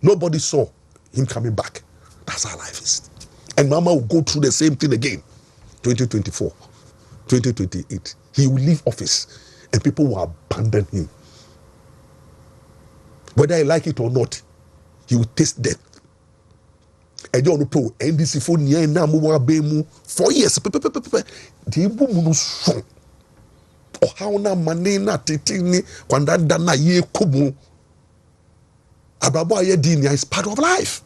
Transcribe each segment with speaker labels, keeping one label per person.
Speaker 1: Nobody saw him coming back. That's how life is. And Mama will go through the same thing again. 2024, 2028. He will leave office and people will abandon him. Whether he like it or not, he will taste death. And you know, NDC for near now 4 years. The woman so. Or how na money na titini kwanda dana ye kubu. Abrabo ayedinia is part of life.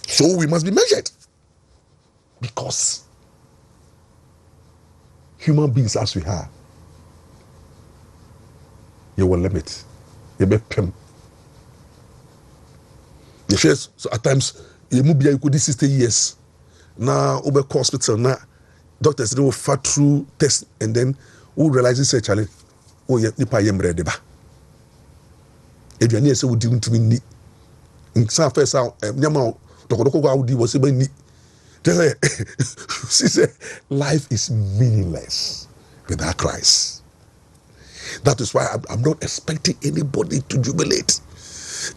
Speaker 1: So we must be measured. Because human beings as we are, you will limit. You be pim. Yes, so at times you move you could 60 years. Now over hospital now doctors they will fat through test and then who realizes say Charlie, oh yeah, nipa Mmra deba. Eduane say wodi ntumi ni. Nsa first nyama dokodoko go awudi was say ni. She said life is meaningless without Christ. That is why I'm not expecting anybody to jubilate.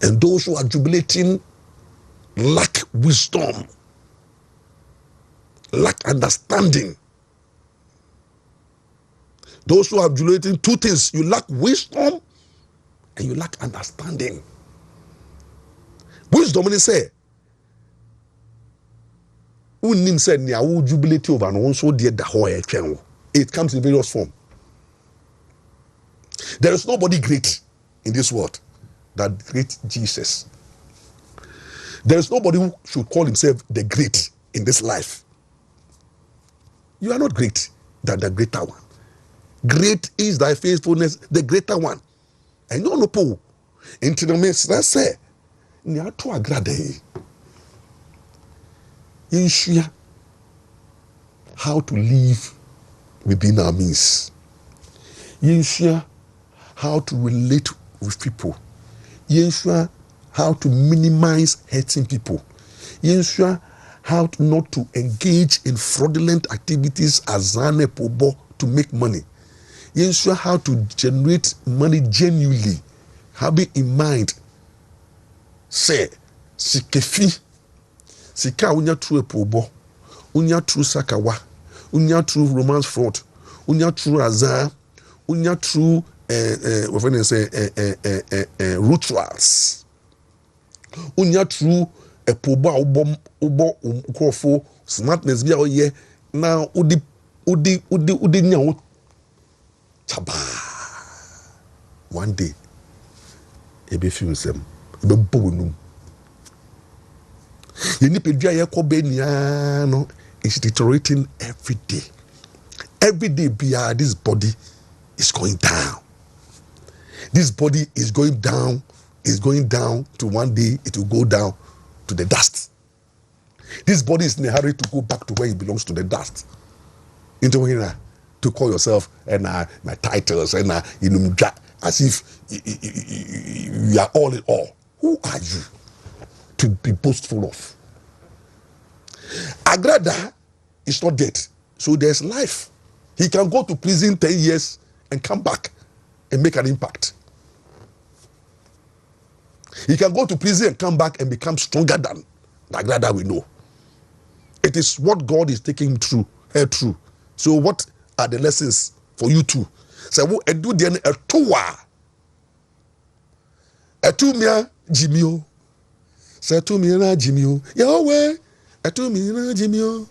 Speaker 1: And those who are jubilating lack wisdom, lack understanding. Those who are jubilating, two things: you lack wisdom and you lack understanding. Wisdom means say, unim said ni awu jubilate over no so dear the whole. It comes in various forms. There is nobody great in this world that great Jesus. There is nobody who should call himself the great in this life. You are not great than the greater one. Great is thy faithfulness, the greater one. And you know, Paul, into the midst, let's say, near to a grade. Ensure how to live within our means. Ensure how to relate with people. Ensure how to minimize hurting people. Ensure how not to engage in fraudulent activities as pobo to make money. Ensure how to generate money genuinely, having in mind, say, sikefi, sika unya true pobo, unya true sakawa, unya true romance fraud, unya true azar, unya true rituals. Unya true a poba ubo ukrofo smartness bia oye na udi nya chaba. One day ebe fi Nsem ebe bonum. Ye ni pedua ye ko be nia no is deteriorating every day. Every day this body is going down. This body is going down to one day it will go down to the dust. This body is in a hurry to go back to where it belongs, to the dust. Into here to call yourself and my titles and as if you are all in all. Who are you to be boastful of? Agrada is not dead, so there's life. He can go to prison 10 years and come back and make an impact. He can go to prison and come back and become stronger than Agrada we know. It is what God is taking him through, her through. So what are the lessons for you too? So wo edu de a towa. Etumia Jimio. Say etumia Jimio. Yahweh. Etumia Jimio.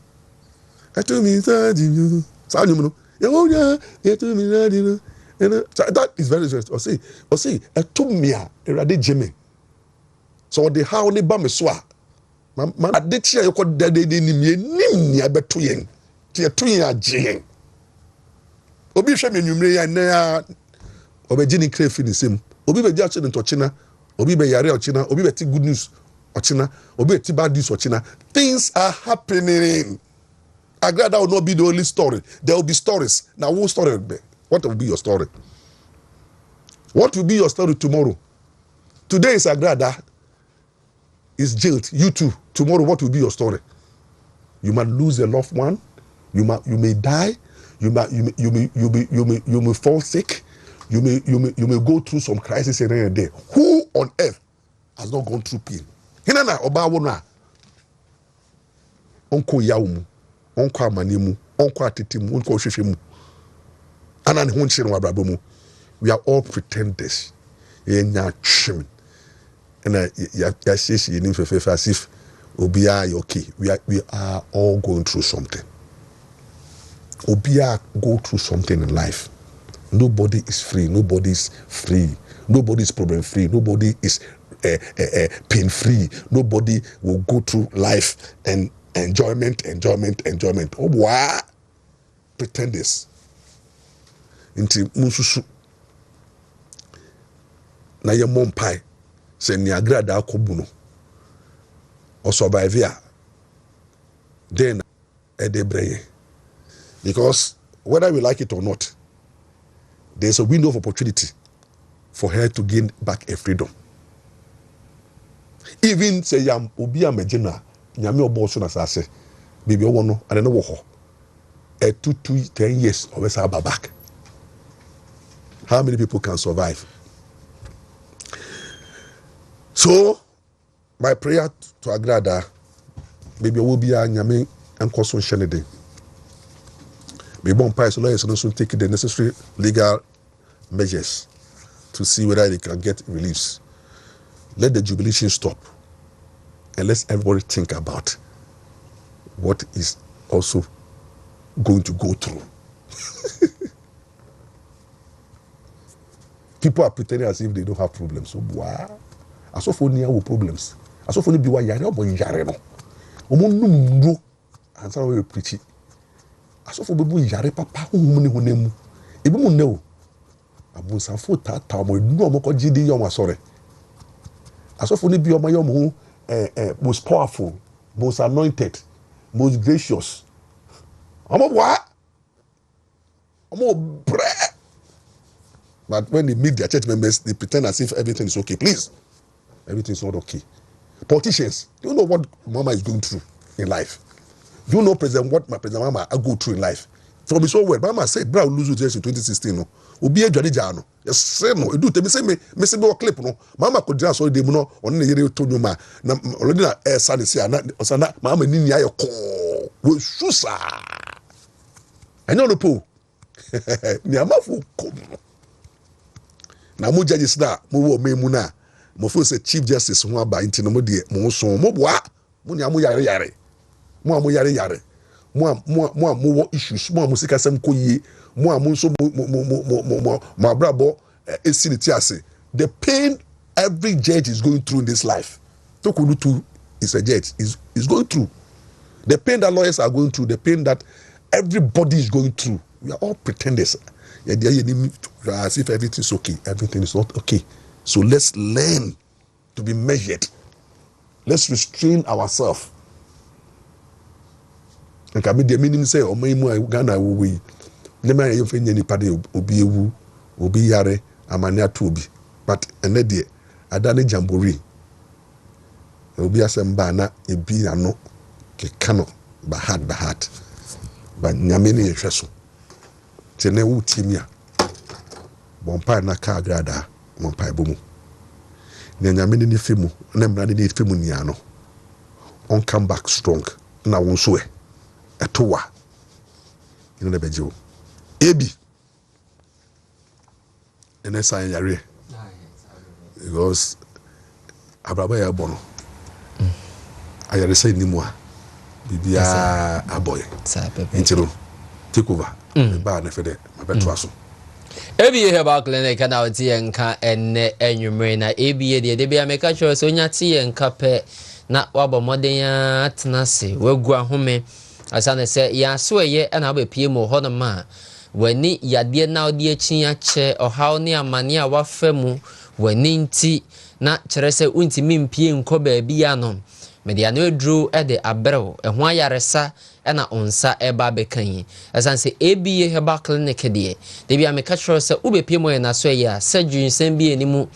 Speaker 1: Etumia Jimio. Sa nyumu. Yahweh. Etumia Jimio. So that is very interesting. Or say etumia erade Jimmy. So the how ne ba me so a man adechi ayeko dade ni nim ni abeto yen ti eto yen agyen obi hwe me nwumre ya na obeji ni krefi ni sem obi be jache ni tochina obi be yare ochina obi be ti good news ochina obi be ti bad news ochina. Things are happening. Agrada will not be the only story. There will be stories. Now what story will be? What will be your story? What will be your story tomorrow? Today is Agrada is jailed. You too. Tomorrow, what will be your story? You might lose a loved one. You may die. You may fall sick. You may go through some crisis in a day. Who on earth has not gone through pain. Hinana oba wona onko yawmu, onko amanemu, onko atetimu, onko hwehwemu. Ana ne ho nkyere no Abrabo mu. We are all pretenders. Yenya chim. And ya says you need to as if Obia okay. We are all going through something. Obia go through something in life. Nobody is free. Nobody is free. Nobody is problem free. Nobody is pain free. Nobody will go through life and enjoyment. Oh, what? Pretenders. Inti mususu na ye mompai se ni agrada akobu no o survive ya then edebreye, because whether we like it or not, there's a window of opportunity for her to gain back a freedom. Even say yam obi amagina nyame obo so na sase bibi owo no ade no wo ho 10 years of us back. How many people can survive? So, my prayer to Agrada, maybe will be a nyame and cause on shenede. Maybe one price lawyers also take the necessary legal measures to see whether they can get release. Let the jubilation stop, and let everybody think about what is also going to go through. People are pretending as if they don't have problems. So, wow. As of only our problems. As of only be why yare or yare no. Omo and so we preach it. As of only yare papa who nemu. Ebi mo ne o. Abu sanfo tata mo nu omo ko gidi yom asore. As of only be omo yom who most powerful, most anointed, most gracious. Omo what? Omo bre. But when they meet their church members, they pretend as if everything is okay. Please, everything is not okay. Politicians, do you know what Mama is going through in life? Do you know what my President Mama I go through in life? From his own word, Mama said, "Bra lose this in 2016. No, Obi ejwade jano. Yes, say no. Do tell me say me say me clip no. Mama could just so dem no. On the yere to nyoma. Na already na sad say na osana Mama ni nya ko. We susa. I know the po. Ni amafu ko. Na mo judges na mo wo memu na mo fo say chief justice ho aba nti no mo de mo so mo boa mo ni yare mo wo issues mo sika sem ko yie mo nso mo Abrabo esiniti ase. The pain every judge is going through in this life, Tokunutu is a judge is going through the pain that lawyers are going through, the pain that everybody is going through. We are all pretenders. As if everything is okay. Everything is not okay. So let's learn to be measured. Let's restrain ourselves. And can be the meaning say, "Oh my, Ghana will we." Never you find any party obi ewu, obi yare, amania tobi. But another, adane jamboree. Obi asemba na ebi ano kekano bahat. But nyameni yeshweso. Tene wu timia. Bompa na ka agrada, bompa bomu. Nyameni ni fimu, Mmra ni fimu ni ano. On come back strong. Na wonso e. Etowa. You know the bejo. Ebi. And then sign yare. Because Abrabo ya bono. Ayare say ni moa. Bibia aboy. Intiro. Take over. Ba na fede. Mabetwa so.
Speaker 2: Ebi heba clinic na oti enka enne enwumre na ebi de bia meka sure so nya ti enka pe na wabo moden ya tenase wagu ahome asane se ya so eye na ba pie mo ho na ma wani yade na odi achi ache ohaw ne amane a wafamu wani nti na kire se untimi mpie nko ba bia no media no edru de abrɛw ɛho ayaresa na onsa eba bekan asan se ebi heba clinic de bia me catch se ubepie mo na so ya surgery nsem bi enimu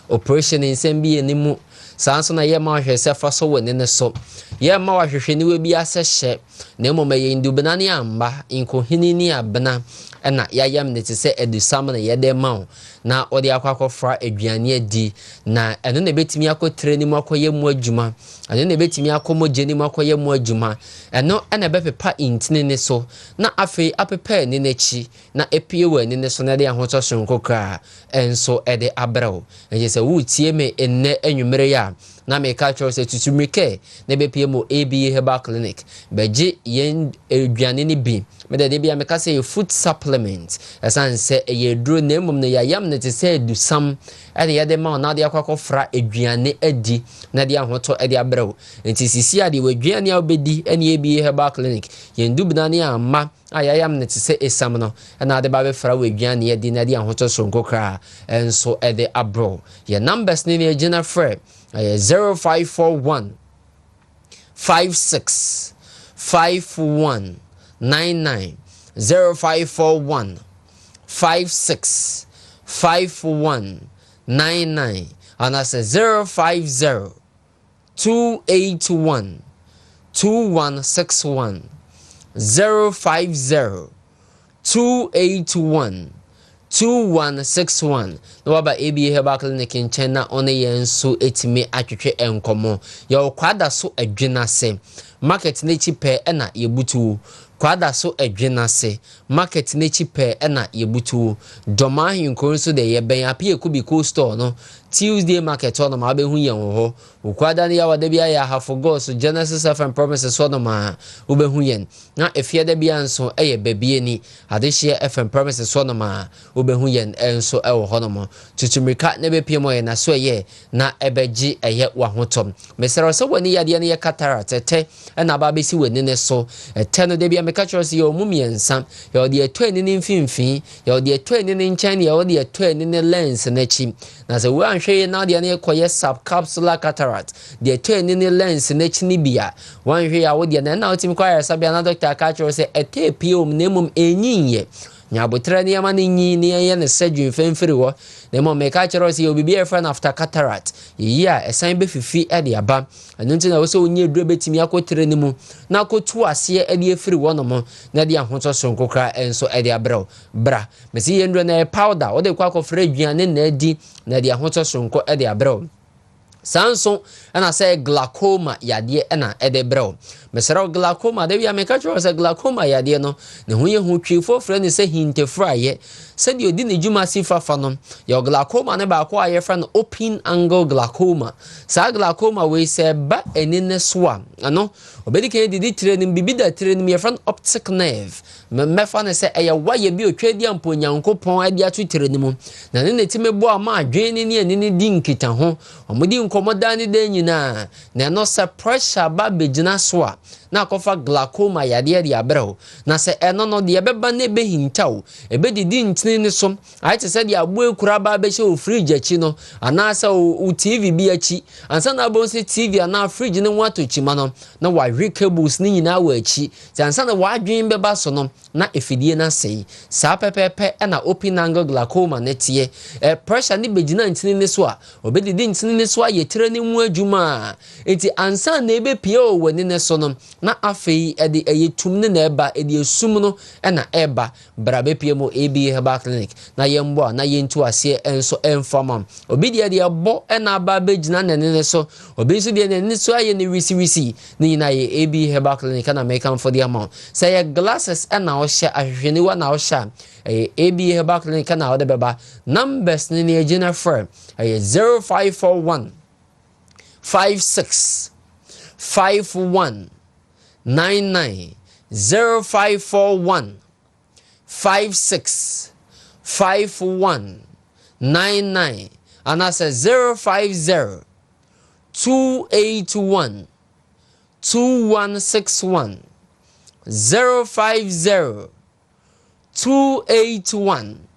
Speaker 2: operation nsem bi enimu sanso na ye ma hwɛ se fa so woni ne so ye ma wa hwehwɛ ni we bi asɛhye na emoma ye ndubena ne amba inkohini ni abena na yayam ne te se edusam na ye de ma na odi akwakofra aduane adi na eno na betimi akotre ni mu akoye mu adwuma eno na betimi akomoje ni mu akoye mu adwuma eno na bepepa intine ne so na afei apepa ni nechi na epie wa ni ne so na de ahoto sonko kra enso ede abrao enje se wutie me enne anwumere ya na me ka cho se tutumike na bepie mo ABA Herbal Clinic beje yen aduane ni bi me de bia me ka se food supplement esan se ye duro na mum na yayam ne te se dusam ene ye de ma na de akwakofra aduane adi na de ahoto ede abrao enti sisi ade waduane a obedi ene ABA Herbal Clinic yen dubna ne ama ayayam ne te se esam no na de ba be fra waduane adi na de ahoto sonko kra enso ede abrao ye numbers ni ne gina frɛ 0541 56 51 99 0541 56 51 99 and I say 050 281 2161 050 281 2161 no waba ABA Herbal Clinic in China on yen so etime atwetwe enkomo ye kwada so adwena se market na chipe na yebutu kwada so adwena se market na chipe na yebutu doma hinkon so de ye ben apie kubiko store no Tuesday market on ma be hu yen ho ukwada ne ya wada bia ya hafo go so Genesis FM promises so no ma wo be hu yen na efie da bia nso eye babie ni adehye FM promises so no ma wo be hu yen enso e wo ho no mo tutumrika ne be pie mo ye na so ye na ebeji eye wa hotom mesero so wani yade ne ye cataract te na ba be si wani ne so te no da bia me ka choro se ye omumiensa ye ode eto ani ne mfimfin ye ode eto ani ne nchen ye ode eto ani ne lens na chi na se wo anhwe na de ne koye subcapsular cataract de eto ani ne lens na chi ni bia wan hwe ya wo de na otimi kwaya sabia na doctor ka choro se ete piom ne mum enyinye nyabotra ne ama ne nyi ne ye ne sedwin femfiri wo ne mo me ka choro se obibi e friend after cataract yi a esan be fifi e de aba anu nti na wo se onye duro betimi akotre ne mu na akotu ase e de efiri wo no mo na de ahoto sonko kra enso e de abrao bra me se ye ndro na powder wo de kwa akofra aduane na adi na de ahoto sonko e de abrao Sanson and I say glaucoma yadie na edebro. Mesero glaucoma de bia meka tro say glaucoma yadie no ne ho ye ho twifo fra ne say hinte fra ye said you di ne djuma sifa fa no your glaucoma ne ba ko aye fra no open angle glaucoma sa glaucoma we say ba enine so ano obedi ke didi training bibi da training ye fra optic nerve me fa ne say eye waye bi otwadi ampo nyankopon ade atu training mu na ne time bo ama adwen ne ne di nkita ho omodi nkomodani de nyina na no se pressure ba begina so a na kofa glaucoma yade de abrao na se eno no de beba na be hintaw ebe didi ntini ne so ai te se de abo ekura ba be she o fridge achi no ana se o TV bi achi ansa na bo se TV ana fridge ne wato chi ma no na wa hwe cables ni nyina wa achi se ansa na wa adwen beba so no na efidie na sei sa pepepe na open angle glaucoma ne tie pressure ni begina ntini ne so a obedidi ntini ne so a yetre ne mu adwuma enti ansa na ebe pie o wani ne so no na afei ede eyetum ne na eba ede esum no na eba brabe pie mo ABA Herbal Clinic na yembo na yentu ase enso enfamam obi de ede ebo na aba begina ne so obi so de ne so aye ne wisi ne nyina ye ABA Herbal Clinic na make am for the amount say glasses na o hye ahwehwene wa na o hye ABA Herbal Clinic na o de beba numbers ne ne agina firm 0541 56 51 99 0541 56 51 99 and I say 050 281 2161 050 281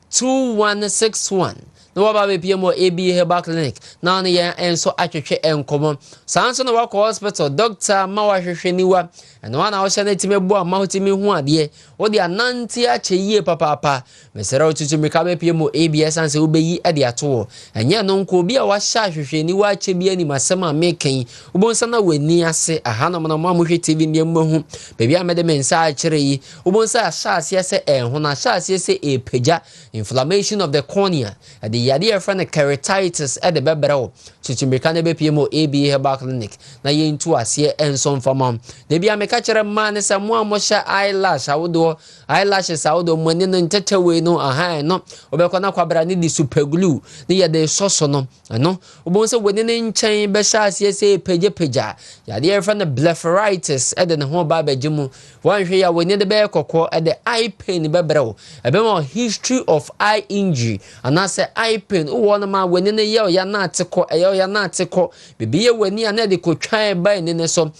Speaker 2: 2161 na waba be pm ABA Herbal Clinic na ne ye enso atwetwe enkomo sanso na wako hospital doctor ma wahwehwe niwa eno na wo hye na timebu ama hotimi hu ade wo de anante ache yie papa mesera otutu meka be pm ABA sanse wo beyi ade ato enye no nko bi a wahye ahwehwe niwa ache bi ani masem a meken ubonsa na wani ase ahanom na mo hwe TV ne mahu bebi amede mensa akire yi ubonsa ahase ese enho na ahase ese epeja inflammation of the cornea the yade friend keratitis at the bebero chichimbeka ne be pmo ABA Herbal Clinic na yentu ase enso mfama de bia meka kire ma ne samo amosha eyelash awodo eyelashes awodo mone no ntetewe no aha no obekona kwabra ne di super glue ne yade soso no no ubonsa woni ne nchen be ase ese peja yade friend blepharitis at the ho ba bejimu wanhwe ya woni de be kokko at the eye pain bebero ebema history of eye injury anase eye pain uwo ma wani ne ye ya na ateko eyo ya na ateko bibiye wani ana de kotwan ba ne so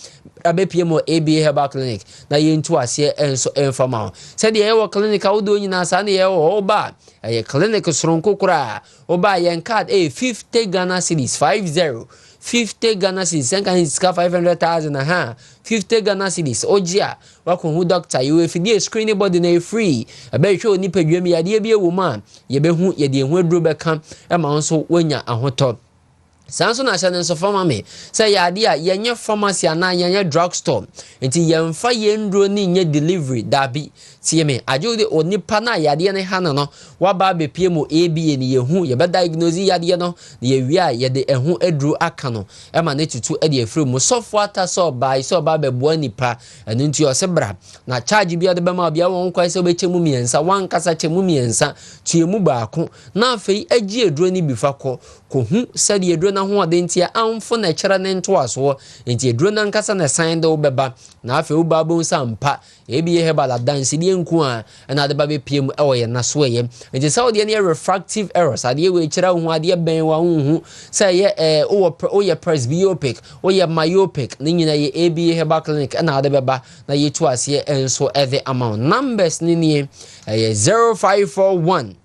Speaker 2: abepiem ABA Herbal Clinic na yentu ase enso enfama se de ye wo clinic awdo nyina sa ne ye wo oba eye clinic soronko kura oba yen card 50 Ghana cedis 50 Ghana cedis senka hiska 500,000 aha 50 Ghana cedis ojia wako hu doctor you if the screening body na free ebe hwe oni padwam yade bi ewo ma ye be hu ye de ehu aduro be kan e ma nso wonya ahoto sanso na hyɛ nso fama me sɛ yade a yenye pharmacy ana yenye drugstore enti yemfa yendro ni nye delivery dabi tie me ajude onipa na yade ne hana no waba be piemu ABA ni yehu ye be diagnose yade no ye wi a ye de ehu aduro aka no e ma ne tutu e de afiri mu software so by so ba be boa nipa enu nti o se bra na charge bi ade be ma bia won kwai se be chemu miensa wan kasa chemu miensa tuemu baako na afei agi aduro ni bi fa ko hu se de aduro na ho ade ntia amfo na kyera ne nto aso enti aduro na nkasa na sign de obeba na afei ubabo sampa ABA Herbal dance die nku a na de ba be piem e wo ye na so ye enti sa de ne refractive errors ade we kyera hu ade ben wa hu se ye o ye presbyopic o ye myopic ni nyina ye ABA Herbal Clinic na de beba na ye tu ase enso e the amount numbers ni ni 0541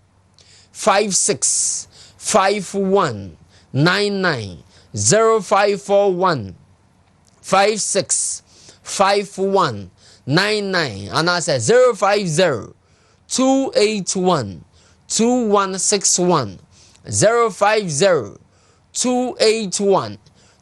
Speaker 2: 56 5199 0541 56 5199 and I said 050 281 2161 050 281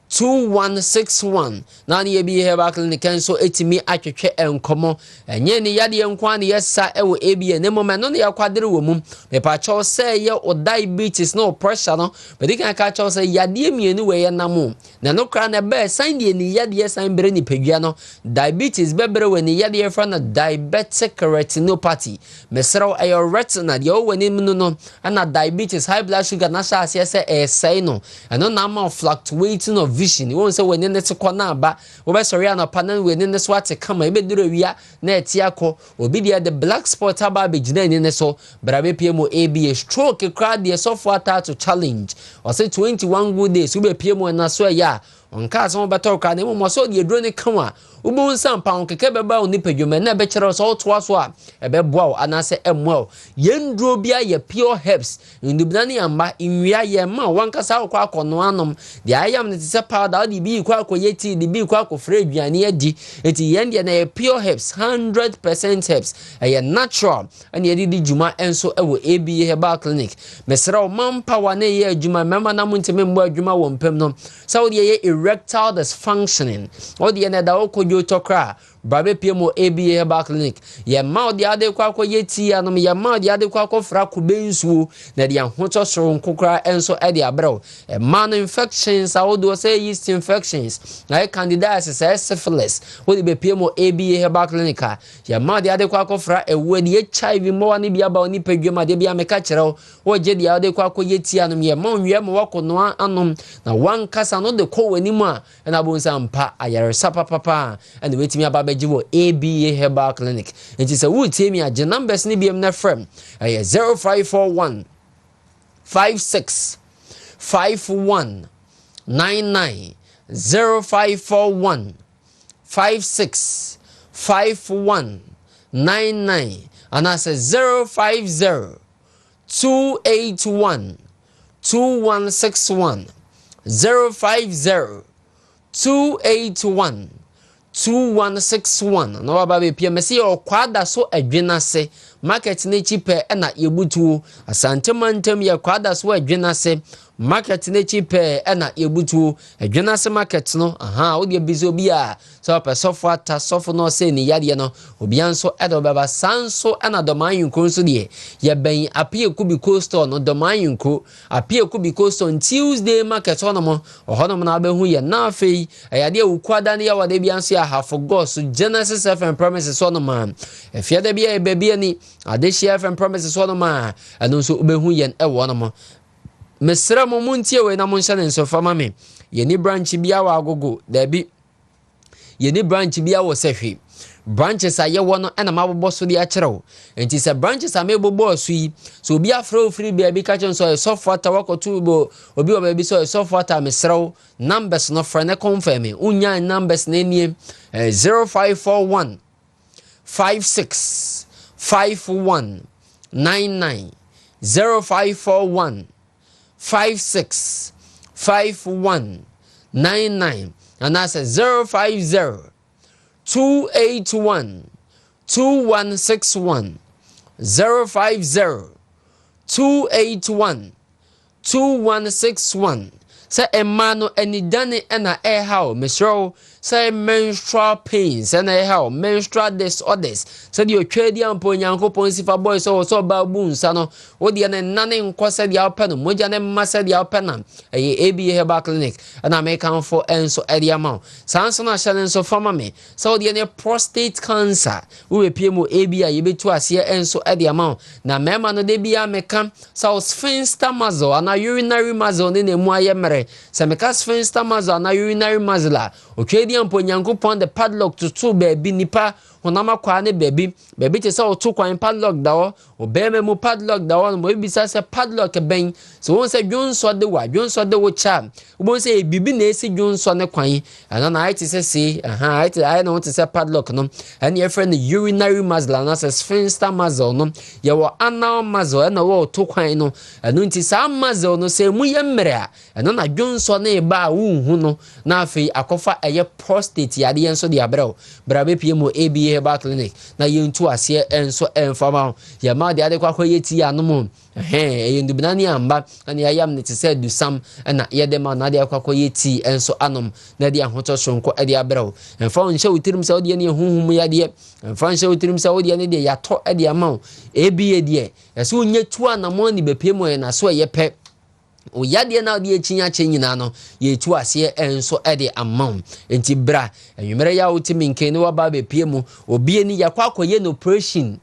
Speaker 2: 2161 na ne ABA Herbal Clinic enso etimi atwetwe enkomo enye ne yade enkwa ne yesa ewo ABA ne moment no ne yakwadere wo mum me pa chaw say ye o diabetes no pressure no but they can catch us say yade mienu we ye namo na no kra na be sign de ne yade sign bere ni pedua no diabetes bebere we ne yade fra na diabetic retinopathy mesero ayo retina de o wani mu no na diabetes high blood sugar na sha ase say no eno na ma fluctuating of vision won say when ne te kona ba wo be sori anopa when ne so ate kama e be duro wia na etiako obi dia the black spot aba be gina ne so brabe pmo ABA stroke crowd the software to challenge or say 21 good days we be pmo na so ya onka so beto ka ne mo so de duro ne kan ubu nsam pa onkeke beba oni padwuma na be kire so to aso a ebe boa anase emwa yenduro bia ye pure herbs ndubnani amba inwia ye ma wankasa akwa akono anom de ayam ne tse powder de bi kwa akoyeti de bi kwa akofra aduane adi eti yende na ye pure herbs 100% herbs ye natural and ye di juma enso ewo ABA Herbal Clinic mesra mampa wane ye adwuma mema na muntime mbo adwuma wo mpem no saudi ye erectile dysfunctioning odi ne da okojo tokra brabe pmo ABA Herbal Clinic ye ma odi ade kwa akoyeti anom ye ma odi ade kwa akofra kubensuo na de ahoto soro nkokra enso e de abrɛw man infections awodo say yeast infections na candidiasis syphilis odi be pmo ABA Herbal Clinic ye ma odi ade kwa akofra ewo de HIV mo ne bia ba oni padwama de bia meka kyerɛw wo je de ade kwa akoyeti anom ye ma onwie mo wakono anom na wankasa no de ko wani mu a na bonsa mpa ayaresa papa and wetimi aba jiwo ABA Herbal Clinic and it's a wood team ya je numbers ni biem na frem 0541 56 51 99 0541 56 51 99 and I say 050 281 2161 050 281 2161 na waba be pia mesi okwada so adwenase market na chipe na yebutu asante mantem ye kwada so adwenase market na chipe na yebutu adwenase market no aha wo de bizo bia so pesofo ata sofo no se ni yade no obianso edo baba sanso na domayunko nso de ye ben apie kubi coastal no domayunko apie kubi coastal Tuesday market no mo ohonom na abehu ye na afei yade ukwada ne ya wade bianso ya half God so Genesis FM promises on man efiada bia e bebia ni Adeshia FM promises on man eno so obehu yen e wono mo mesra mo muntie we na mo nhyane nso fama me ye ni branch bia wa agogo da bi ye ni branch bia wo sehwe branches aye wono ena mabobọ so de akyerew enti se branches amebobọ so yi so obi afro free bia bi ka chen so software tawakotu bo obi oba bi so software ta mesrew numbers no fra ne confirm unya numbers na eniem 0541 56 51 99 0541 56 51 99 and that's 050 281 2161 050 281 2161 say emano enidane na ehao mesro say menstrual pains and ehao menstrual disorders say the otwadi ampo nyankopon sifa boy so ba bunsa no wo de na nane nkwose de alpano moja ne masa de alpana ebi heba clinic and American for enso ediamount sanso na challenge so fama me so de ne prostate cancer we piemo ebi yebetu ase enso ediamount na mema no de bia meka so sphincter muscle and urinary muscle ne nemu ayemre se meka sphincter muscle na urinary muscle otwadi ampo nyankopon the padlock to baby nipa honama kwa ne baby te sa otu kwan padlock dawo obeme mu padlock dawo mo ebisa se padlock ben so won se dwonso de wo cha won se bibi na esi dwonso ne kwan ana na ite se se aha ite ai na won te se padlock no and your friend the urinary muscle na se sphincter muscle no ye wo anal muscle na wo otu kwan no anu nti sa muscle no se mu ye Mmra ana na dwonso na e ba wo hu no na afei akofa eye prostate yade enso de abrao brabe piemo ABA Herbal Clinic na yentu ase enso enfama ya ma de ade kwakwa yeti anom yendubinani amba na yayam ne te se du sam na yede ma na de kwakwa yeti enso anom na de ahoto sonko ade abrao enfo nche utirim se ode ne huhum yade enfo nche utirim se ode ne de yato ade ama ABA de ese onye tu anamo ni bepiemo na so ye pe o yade na de echinya chenyina no ye tu ase enso ede amount enti bra enwumere ya wotimi nkene wa ba bepie mu obi ni yakwakoye no operation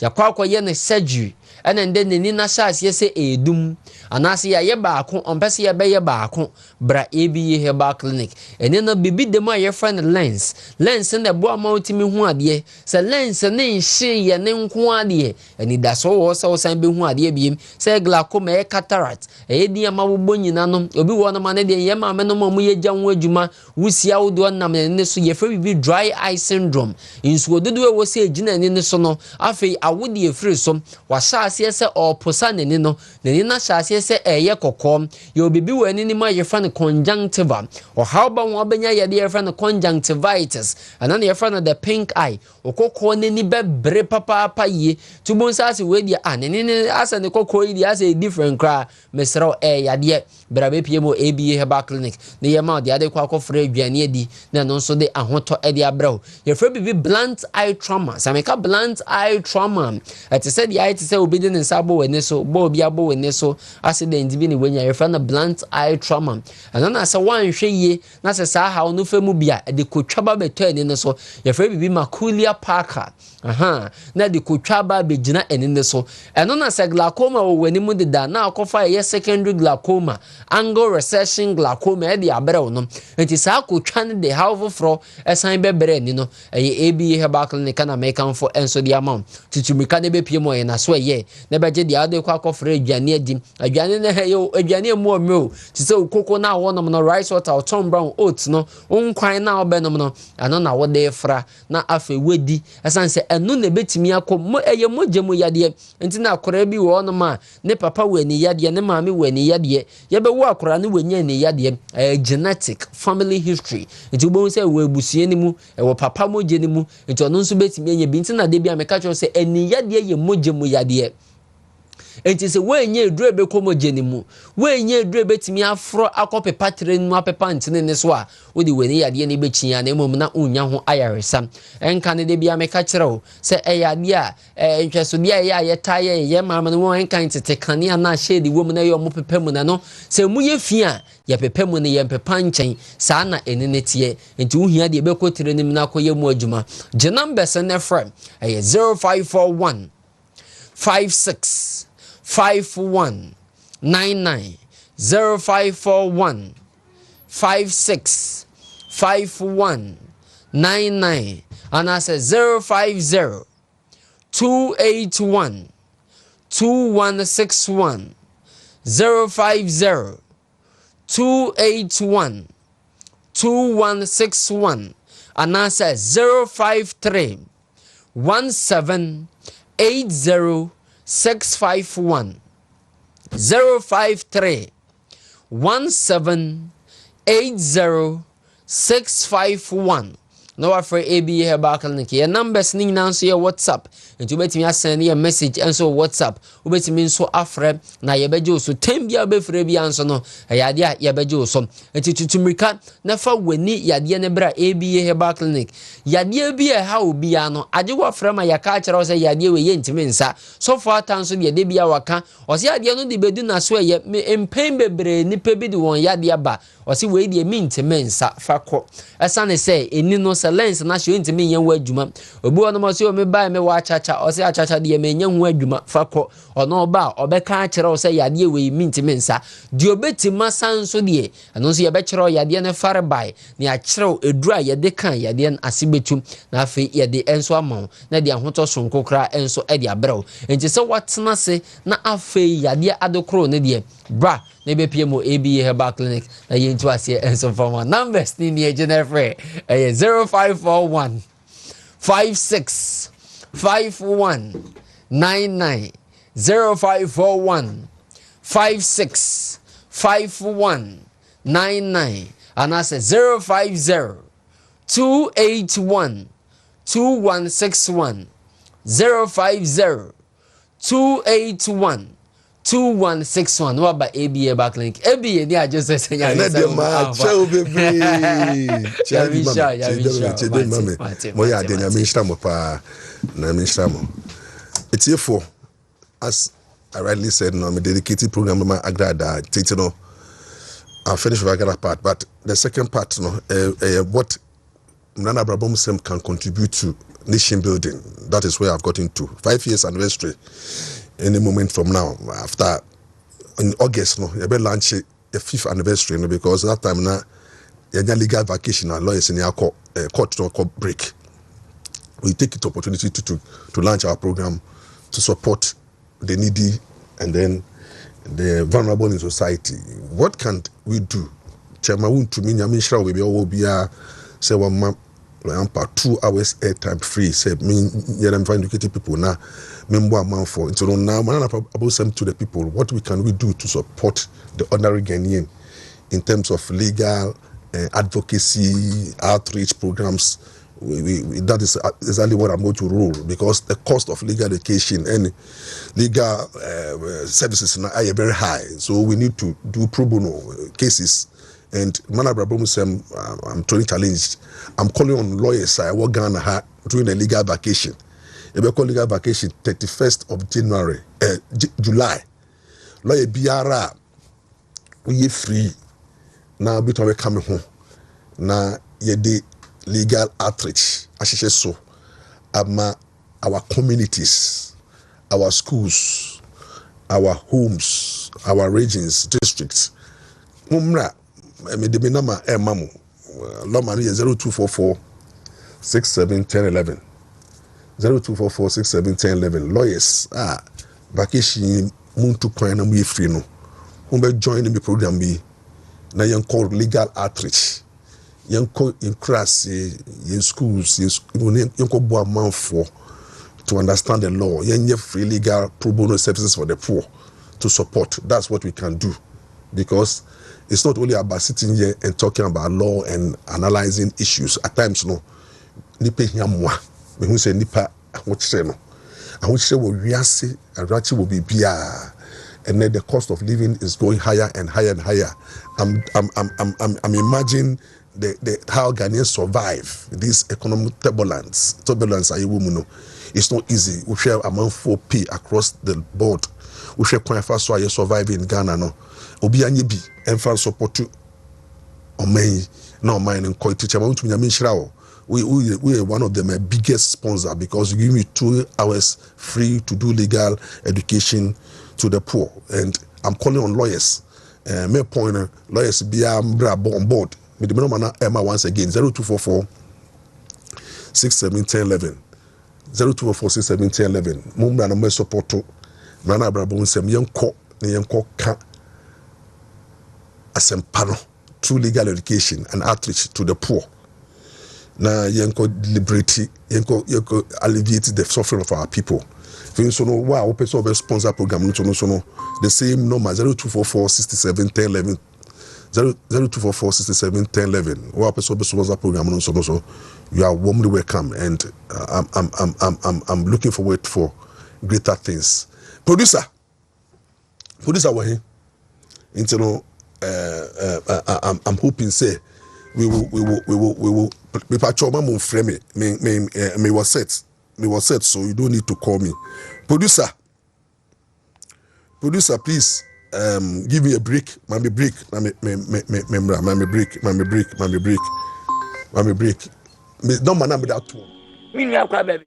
Speaker 2: yakwakoye no surgery ene nde ni na shaase se edum anase ya ye baako ompese ye be ye baako bra ABA Herbal Clinic ene na bibi de ma ye friend lens na bo amountimi hu ade se lens ne nhye ye ne nko ade eni da so wo se wo san be hu ade biem se glaucoma e cataract e di amabbo nyina no obi wo no ma ne de ye ma me no mo ye gya ho adwuma wusia wodo nam ne so ye fa bibi dry eye syndrome insu ododo we wo se agina ne so no afei awode ye free so wa shaase se oposa ne no ne na shaase se eye kokom ye bibi wo ani ni ma ye fa ne conjunctiva or how ba wo benya ye de ye fa ne conjunctivitis and ye fa ne the pink eye okoko ne ni bebre papa ye tubon sase we dia ne asa ne kokko yi dia asa different kra mesro yade brabe piemo ABA Herbal Clinic ne ye ma de ade kwa akofra aduane adi na no so de ahoto ade abrao ye fra bibi blunt eye trauma sameka blunt eye trauma ati said the eye to say obi de nsabo wene so bo obi abo wene so accident bi ne wenya ye fra na blunt eye trauma ana na sa wan hwe ye na se sa ha no fa mu bia de kotwaba beto ene ne so ye fra bibi macular parker na de kotwaba begina ene ne so eno na se glaucoma wo wani mu de da na akofa ye secondary glaucoma angle recession glaucoma e de abrao no enti sa kotwa ne de half fro esan bebre ni no eye ABA Herbal Clinic na make am for enso de amount titumika ne be piemo ye na so ye na be je dia ade kwa akofra aduane adi aduane na he aduane mu omro ti se okoko na wonom no rice water Tom Brown oats no unkwan na obenom no ano na wode fra na afa wedi esan se enu na betimi akom eye mogemu yade enti na akora bi wo no ma ne papa wani yade ne maami wani yade ye be wo akora ne wanya ni yade genetic family history enti wo se wo ebusie ni mu wo papa moje ni mu enti ono nso betimi anya bi enti na de bia meka cho se eni yade ye mogemu yade enti se wenye edure be komoje ni mu wenye edure betimi afro akopepa tere nu apepa ntene ne so a wodi weni yade ne bechiya na emom na unya ho ayaresam enka ne de bia meka kyerɛw se eyade a ntweso de ya yetaye ye mama no enka ntete kane na shade wom na ye omo pepa mu na no se mu ye fi a ye pepa mu ne ye pepa nkyɛn saa na enene tie enti uhia de be kotere nim na koye mu adwuma je number se ne frame 0541 56 5199 0541 56 5199 and I say 050 281 2161 050 281 2161 and I say 053 1780 651 053 1780 651 no afre ABA Herbal Clinic your numbers ni na so your WhatsApp and you betimi send your message and so WhatsApp you betimi so afre na ye beje so tembia be frɛ bia nso no yade a ye beje so enti tutumrika na fa wani yade ne bra ABA Herbal Clinic yade bia ha obia no age wo frɛ ma ya ka kyerɛ so yade we ye ntimi nsa so far tan so de bia waka o se yade no de bedu na so ye empen bebre ni pe bi de won yade aba o se we de mi ntimi nsa fa kɔ esane se eni no lens na show ntimi yen wa adwuma obi ono mo se o me bai me wa achacha o se achacha de me yen ho adwuma fakọ ono ba obeka a kire o se yade we mi ntimi nsa de obetima sanso de eno so ye be kire o yade ne fare bai ne a kire eduru a yede kan yade n asebetum na afi yede enso amon na de ahoto sonko kra enso e de abrɛw enti se watena se na afi yade adokro ne de bra na be pie mo ABA Herbal Clinic na yentu ase enso forma numbers ni ne general 0541 56 51 99 0541 56 51 99 and I say 050 281 2161 050 281 2161 what about ABA Back Clinic ABA ni I just say ya
Speaker 1: na dem ma show baby mo ya de nya minister mo pa na minister mo it's here for as I rightly said no me dedicated program my agrada tete no I finish with Agrada part but the second part no what Abrabo Nsem can contribute to nation building. That is where I've gotten to 5 years anniversary any moment from now after in August no you be launch a 5th anniversary no because that time na your legal vacation and lawyers in your court break. We take it opportunity to launch our program to support the needy and then the vulnerable in society. What can we do? Chairman WONTUMI Mmra we be all be say 1 month Ampaw 2 hours airtime free say me them find educated people now member amount for so now about some to the people what we do to support the ordinary Ghanaian in terms of legal advocacy outreach programs. That is exactly what I'm going to rule because the cost of legal education and legal services are very high, so we need to do pro bono cases. And Abrabo Nsem, I'm totally challenged. I'm calling on lawyers. I work Ghana during the legal vacation. If we call legal vacation 31st of January, July. Lawyer Biara, we free. Now we coming home. Now ye legal outreach. Ashishe so, our communities, our schools, our homes, our regions, districts. Mmra. Me de number mamu loma no 0244 67 10 11 0244 67 10 11 lawyers vacation muntu kwan na mu free no be join me program bi na yen call legal outreach yen call in class in schools yen call bo amanfo to understand the law yen free legal pro bono services for the poor to support. That's what we can do, because it's not only about sitting here and talking about law and analyzing issues. At times no nipa hiamwa me hu say nipa ahokyere no ahokyere wo wiase arachi wo bibia, and then the cost of living is going higher and higher and higher. I'm imagining the how Ghanaians survive this economic turbulence. It's not easy. We share among 4P across the board. We share quite fast so I survive in Ghana no. Obi anye bi enfa support to omai no mine and koi teacher want to nyame we are one of my biggest sponsor, because you give me 2 hours free to do legal education to the poor. And I'm calling on lawyers. My point, lawyers be Mmra on board. With the number Emma once again 0244 671011 0244 671011. Mmra na support to Nana Abrabo Nsem yenko ka asempano through legal education and outreach to the poor. Na yenko liberty yenko alleviate the suffering of our people. So no wow person sponsor program no the same number 0244 671011 0244 671011. Wow person sponsor program no so you are warmly welcome, and I'm looking forward for greater things. Producer we're here. I'm hoping say we will me pachoma mo frame me was set, so you don't need to call me. Producer please give me a break. Mami break. Me don't man me that too.
Speaker 3: Me no akwa baby.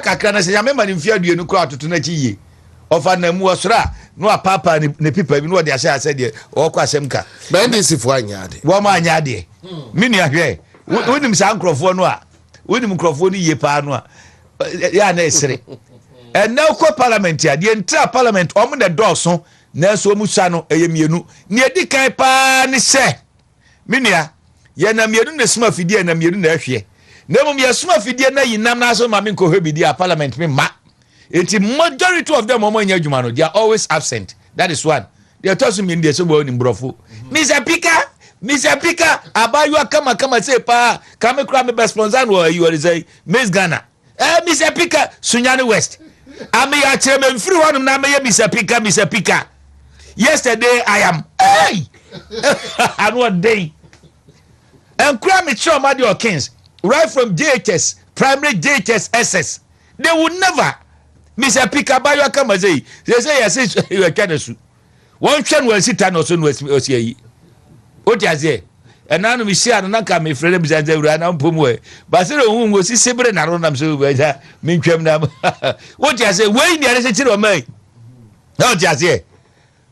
Speaker 3: Kakra na se ya memba ni mfia duenu kura atoto na chiye ofa na mu osra no apapa ne pipa bi no de ase ase de o kwa asem ka
Speaker 4: na ndisi fu anyade
Speaker 3: wo ma anyade mini ahwe wonim sa nkrofo no a wonim nkrofo no ye pa no a ya na esere and now ko parliament ya de entra parliament o mu na doso na so mu sa no eyemienu ne edi kan pa ne se mini a ye na mienu ne sma fidie na mienu na ahwe Nemo ya suma fidie na yinam na so mame ko hwebidi a parliament me ma. Enti majority of them omo nya adwuma no, they are always absent. That is one. They are tossing me in the so bo ni mbrofo. Mr. Pika abayu kama say pa kame kra me best sponsor no you are say Miss Ghana. Mr. Pika Sunyani West. Ame ya cheme mfiri wanum na me Mr. Pika. Yesterday I am hey. And one day. And kra me show ma the Kings. Right from JHS, primary JHS SS, they would never. Mr. Pikabayo Kamazi, they say, yes, you are Kanasu. One chan will sit and also was here. What is it? And now we see another me friend and they ran on Pumwe. But whom was his sibling and around them so better. What is it? Wayne, there is a chill of me. No, just here.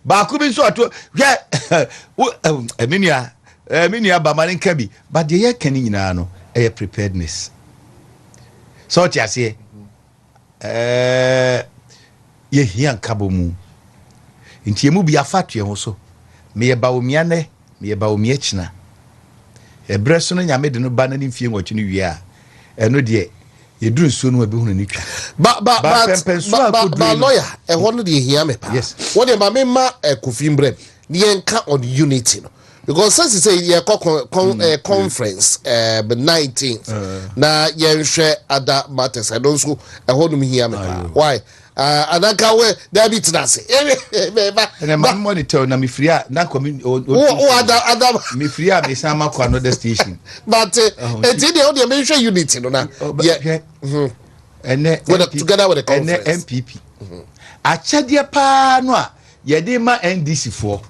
Speaker 3: But could be so to Minia Bamarin Kabi, but the year can know. A preparedness. So what you say? Ye hian kabomu. Inti emu bi afatu ye so. Me ye ba omiane, me ye ba omiechna. Ebre so no nyame de no ba na mfie nwotwe no wie a. Eno de ye duru nsuo no abi hunu ni twa.
Speaker 4: Ba lawyer, e ho no de hian me pa.
Speaker 3: Yes.
Speaker 4: What de ma me ma Kofi Mbrem. Ni enka on unity no. Because since it's a conference, the 19th, now you share other matters. I don't know who hear me. Why? And I can't wait. There be tenacity.
Speaker 3: And a man monitor na mi free. Na komi.
Speaker 4: Other
Speaker 3: mi free. Mi sama kwa another station.
Speaker 4: But it's in the only mention unity, no na. Yeah. together with the conference
Speaker 3: MPP akyɛdeɛ paa no a yɛde ma NDC foɔ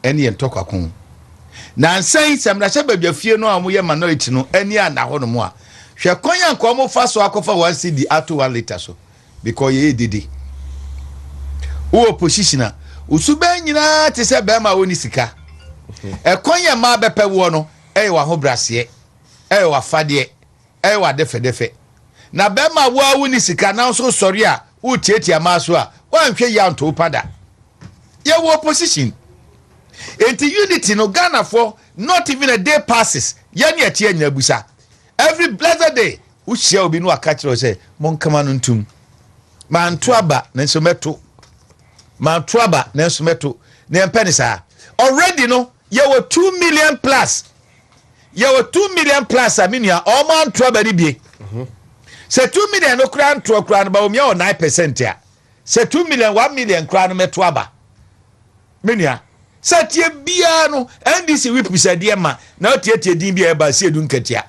Speaker 3: ɛne yɛn tɔkwakon na nsan sɛmrahyɛ babiafie no a mo yɛ minority no ani ana hɔ no mo a hwɛ kɔnya nkɔ mo fa so akɔfa 1 cedi ato 1 liter so because yɛ dede wo opposition a usuba nyina te sɛ bɛma woni sika ɛkɔnya ma bɛpɛ wo no ɛyɛ wa ho braseɛ ɛyɛ wa fadeɛ ɛyɛ wa defedefe na bɛma wo a woni sika na so sɔre a wo tietia ma so a wanhwɛ ya nto pada yɛ wo opposition enti unity no Ghana for not even a day passes yani atie nya busa every blessed day wo hia obi no aka kyerɛ sɛ mon kama no ntum man to aba na nso meto man to aba na nso meto na empene saa already no ye were 2 million plus aminia all man to aba ni bie say 2 million no kran to kran ba o 9% ya say 2 million 1 million kran meto aba minia satie bia no NDC whip sadeɛ ma na otiatie din bia ba se edu nkatia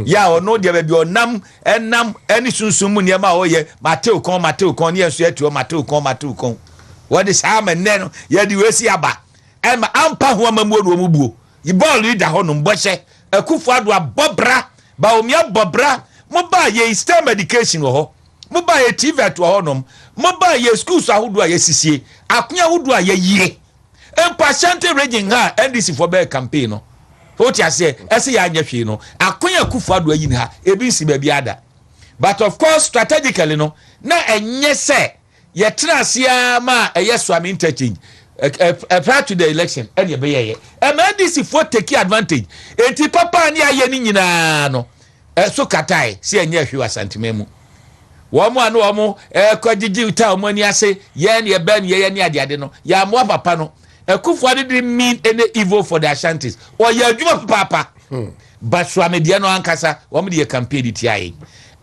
Speaker 3: ya ono de ba bi onam enam eni sunsun mu niam a oyɛ Mateo kon ne yesu atuo Mateo kon what is hamen no ye di wesi aba em ampa ho amamuo no omubuo yi ball leader ho no mbɔhyɛ akufo ado abobra ba omia bobra mo ba ye STEM education ho mo ba ye TVET ho no mo ba ye schools ahodo a ye sisie akonya ahodo a ye yie Impassionate region ha NDC for bear campaign no what you say ese ya anyahwe no akonya kufado ayi ha ebi nsi ba biada but of course strategically no na enye se ye trasia ma eye swami interchange prior to the election any be ye NDC for take advantage enti papa ni aye ni nyina no so katai se enye hwe wasantememu wo mo anu wo mo kogigi uta mo ni ase ye ne be ye ne ade no ya mo papa no Akufo didn't mean any evil for the Ashantis. Or ya juma papa. But swame dia no ankasa, wo me de campaign di tiae.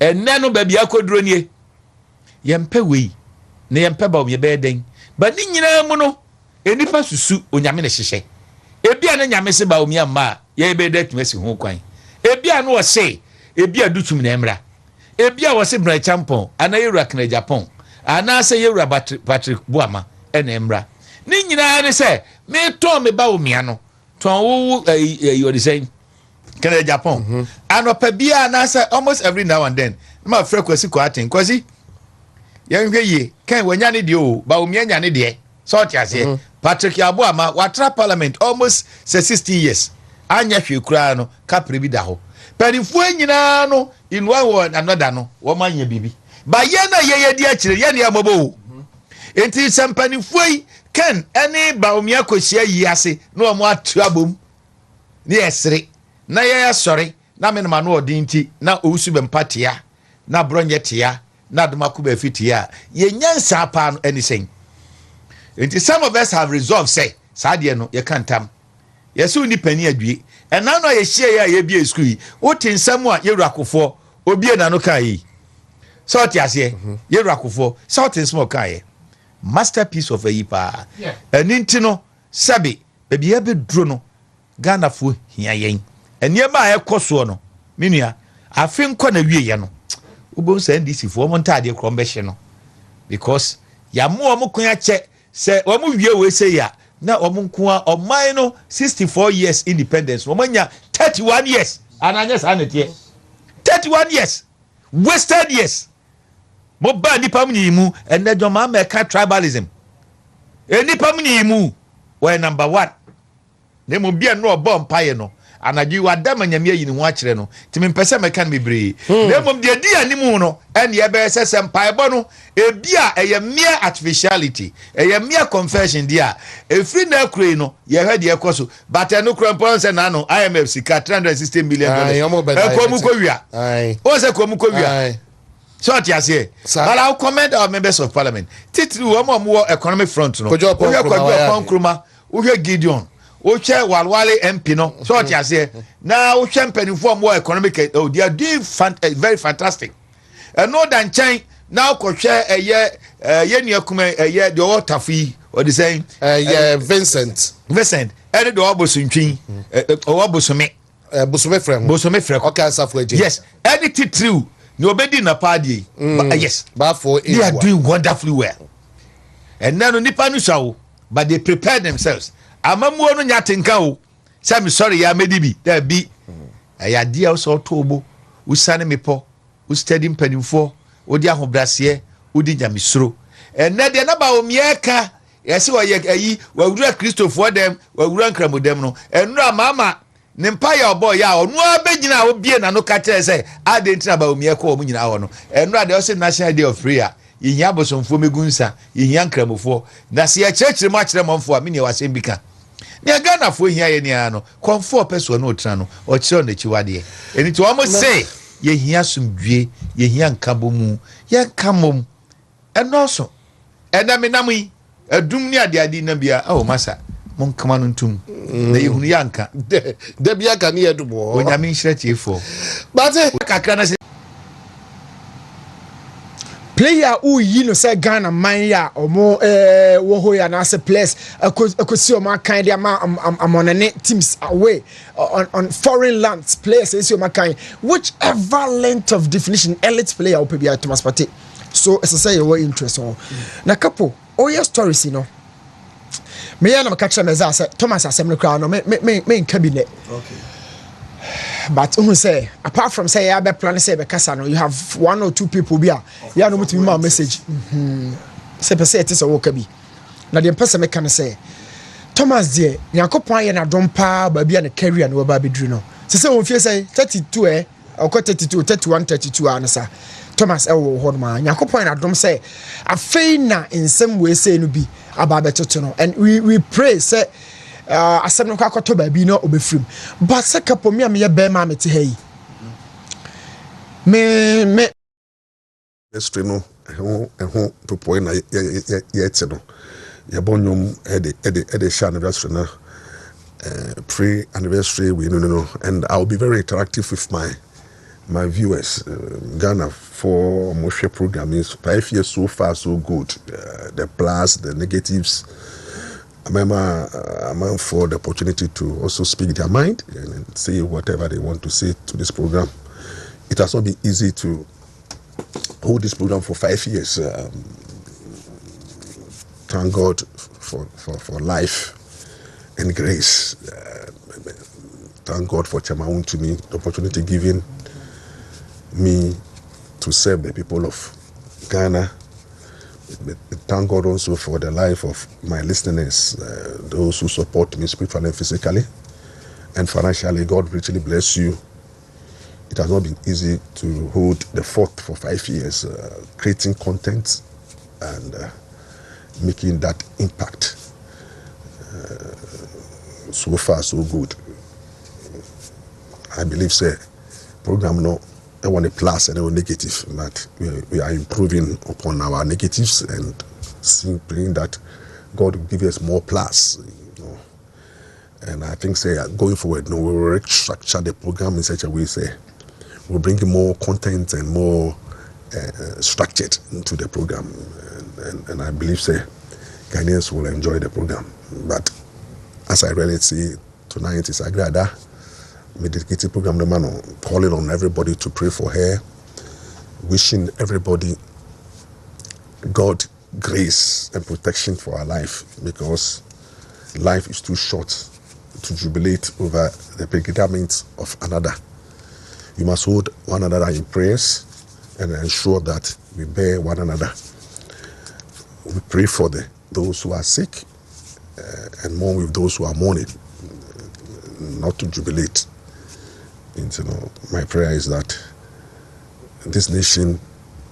Speaker 3: Enne no baby akodro nie. Yempe wei. Na yempe ba o me be den. Ba ni nyina mu no, enipa susu onyame ne hyehye. Ebia na nyame se ba o me amma, ye be de tumasi ho kwan. Ebia no wo se, ebia dutum na Mmra. Ebia wo se bra champon, ana yewura kana Japan. Ana se yewura Patrick Buama ene Mmra. Ni nyina ne se me to me ba o mia no to wo you the same Canada Japan anopa bia na say almost every now and then ma frequency ko aten kwasi yan hweye kan wanya ne de o ba o mia nya ne de so tiase Patrick Yaboama watra parliament almost 16 years anya hwe kura no kapre bi da ho penifo nyina no in one word another no wo manya bibi ba ye na ye di akire ye ne amobo enti sampanifo Ken any baumia kosia yiase no mo atu abom ne esere na ye sorry na me no odinti na owusu bempatia na bronyetia na domakuba fitia ye nyansa pa no anything enti some of us have resolved say saade no ye kantam ye so ni pani adwie ena no ye hie ya ye bia school yi woti nsam a ye ruakofo obie na no kai so ti ase ye ruakofo so ti small kai masterpiece of a yipa eninti no sabi baby ya bedro no Ghana fo hia yen eniema a ekoso no menua afi nko na wie ye no ubon sa NDC fo mo ntade krombe hye no because ya mo mo kun ache se wo mo wie we say ya na wo mo nko oman no 64 years independence wo manya 31 years ananya sa netie 31 years wasted years mo ba nipa mnyimu enedjo ma meka tribalism nipa mnyimu we number 1 ne mo bia no obo mpaye no anagi wadama nyame yi ni ho akire no timi mpese meka no bebre ne mo de di animu no ene ye be sese mpaye bo no ebia eye mere artificiality eye mere confession dia efri na akure no ye hwede ekoso but eno krampo se na no IMF sika $360 million ekomu ko wia o se komu ko wia so atiase but I commend our members of parliament titiri wo mo economic front no ojo Nkrumah uhwe Gideon uche walwale MP no so atiase na uhwe mpanifo mo economic they are doing very fantastic no dan chan na ukohwe ye nuakuma ye the waterfi or the saying
Speaker 4: Vincent
Speaker 3: ene de obosuntwin obosome
Speaker 4: Bosome frem
Speaker 3: okay
Speaker 4: asafo eje
Speaker 3: yes ene titiri No obedi na party. Yes.
Speaker 4: But for
Speaker 3: They are doing wonderfully well. And now nipa no shawo, but they prepare themselves. Amamuo no nya tenka o. Say me sorry ya medibi. There be. Ya dia so tobo. Usane mepo. Ustedi mpanimfo. Odi ahobrase. Odi nyamesuro. And na de na ba omieka. Yesi wo ye ayi wawura Christopher dem, wawura nkramodem no. Enura mama ne mpa ya obo ya onu abegyina obie na no ka kire say adentina ba omieka o munyina ho no. Enura de o say National Day of Prayer. Yihia bosomfo megunsa, yihia nkramofo. Na se ya church mo akire momfo a me ne wasem bika. Ne Ghana fo hia ye ne ano. Konfo person no tra no. O kire on achiwade. Eni to almost say yehia sumdwe, yehia nkabomu, ye kamom. Enoso. Ena me namu adum ni ade na bia o masa mon kama no ntum na yehunu yanka
Speaker 4: de bia ka ne yedubo
Speaker 3: onyame nhire tiefo
Speaker 4: but
Speaker 3: kakra na
Speaker 5: player who you know say Ghana man ya omo wo ho ya na say players akosi o man kind am on any teams away on foreign lands players say o man kind whichever length of definition elite player o pe bia Thomas Partey so as I say your interest on na couple oh your stories you know me ya na catch me say Thomas asem no crowd no me in cabinet okay but who say apart from say ya be plan say be kasa no you have one or two people bia ya no mutimi ma message say per say it is a work bi na the person me can say Thomas de yakopon ye na dom pa ba bia na career no ba be duru no say won fie say 32 or 32 31 32 anasa Thomas ewo ho ma yakopon na dom say afei na nsem we say no bi aba betoto no and we pray say asem no kwakoto ba bi no obefrim but say kapo me am ye be ma meti hayi me
Speaker 1: history no ho popo na ye ti no ye bonyum e share anniversary na pre anniversary we no and I'll be very interactive with my viewers. Ghana for Moshe program is 5 years so far so good. The plus, the negatives. I'm for the opportunity to also speak their mind and say whatever they want to say to this program. It has not been easy to hold this program for 5 years. Thank God for life and grace. Thank God for WONTUMI, the opportunity given me to serve the people of Ghana. Thank God also for the life of my listeners, those who support me spiritually and physically and financially. God richly bless you. It has not been easy to hold the fort for 5 years, creating content and making that impact. So far, so good. I believe, say, program no. I want a plus and a negative, but we are improving upon our negatives and praying that God will give us more plus. You know. And I think, say, going forward, we will restructure the program in such a way, say, we'll bring more content and more structured into the program. And I believe, say, Ghanaians will enjoy the program. But as I really see, tonight is Agrada. Medicated program, the man calling on everybody to pray for her, wishing everybody God grace and protection for our life, because life is too short to jubilate over the predicament of another. We must hold one another in prayers and ensure that we bear one another. We pray for those who are sick and mourn with those who are mourning, not to jubilate. And, you know, my prayer is that this nation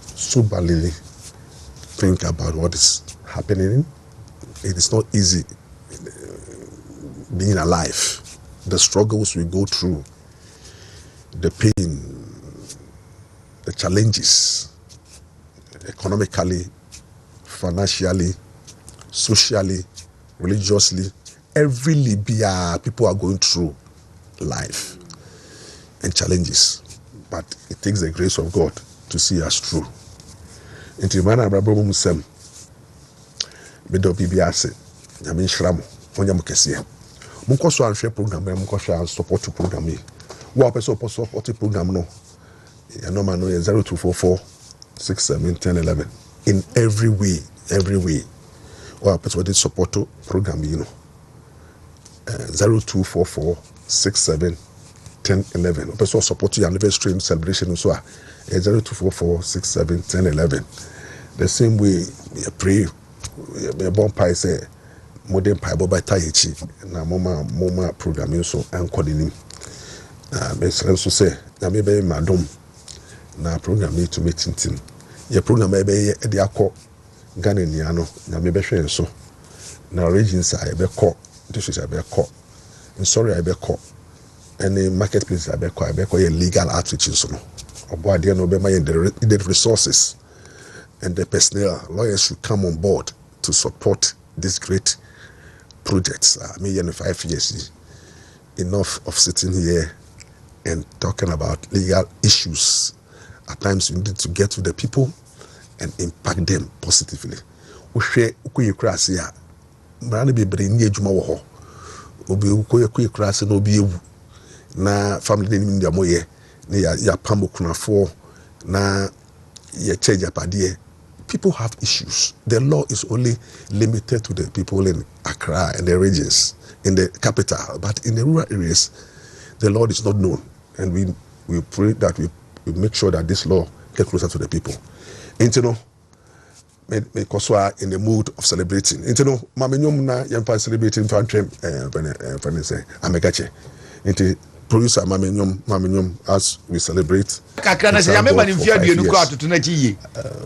Speaker 1: soberly think about what is happening. It is not easy being alive. The struggles we go through, the pain, the challenges, economically, financially, socially, religiously, every Libya people are going through life and challenges, but it takes the grace of God to see us through. Into Abrabo Nsem, bedo bibiase, nyame nhyira mo, onya mo kese. Munko so anhwe program, munko hwe support program yi. Wo apese support program no. Your number no 0244 67 10 11. In every way. Or person support to program 0244 67 10 11. Person support your anniversary stream celebration so 0244 67 10 11. The same way we pray we bon pie say modern pie boba taichi na mama programming so ankodim me so say na me be madam na program to meet team your program be e dey akọ Ghana ni ano na me be hwe so na regions I be call district I be call sorry I be call any marketplace I be call your legal outreach so no obo ade no be my the resources and the personnel lawyers should come on board to support this great projects. I mean, in 5 years, enough of sitting here and talking about legal issues. At times, you need to get to the people and impact them positively. We share ukuyokrasia. Mrani be brinye juma woho. Obi ukuyokrasia no bi ewu. Na family ni ndia moye. Ne ya pambo kuna for na ya change apadie. People have issues. The law is only limited to the people in Accra and the regions, in the capital. But in the rural areas, the law is not known. And we pray that we make sure that this law get closer to the people. Intino, me koswa in the mood of celebrating. Intino, mamenyom na yampa celebrating fantrem when say amegache. Inti producer mamenyom as we celebrate.
Speaker 3: Kakana se yameba ni mfia bienu kwa atutu na chiyi.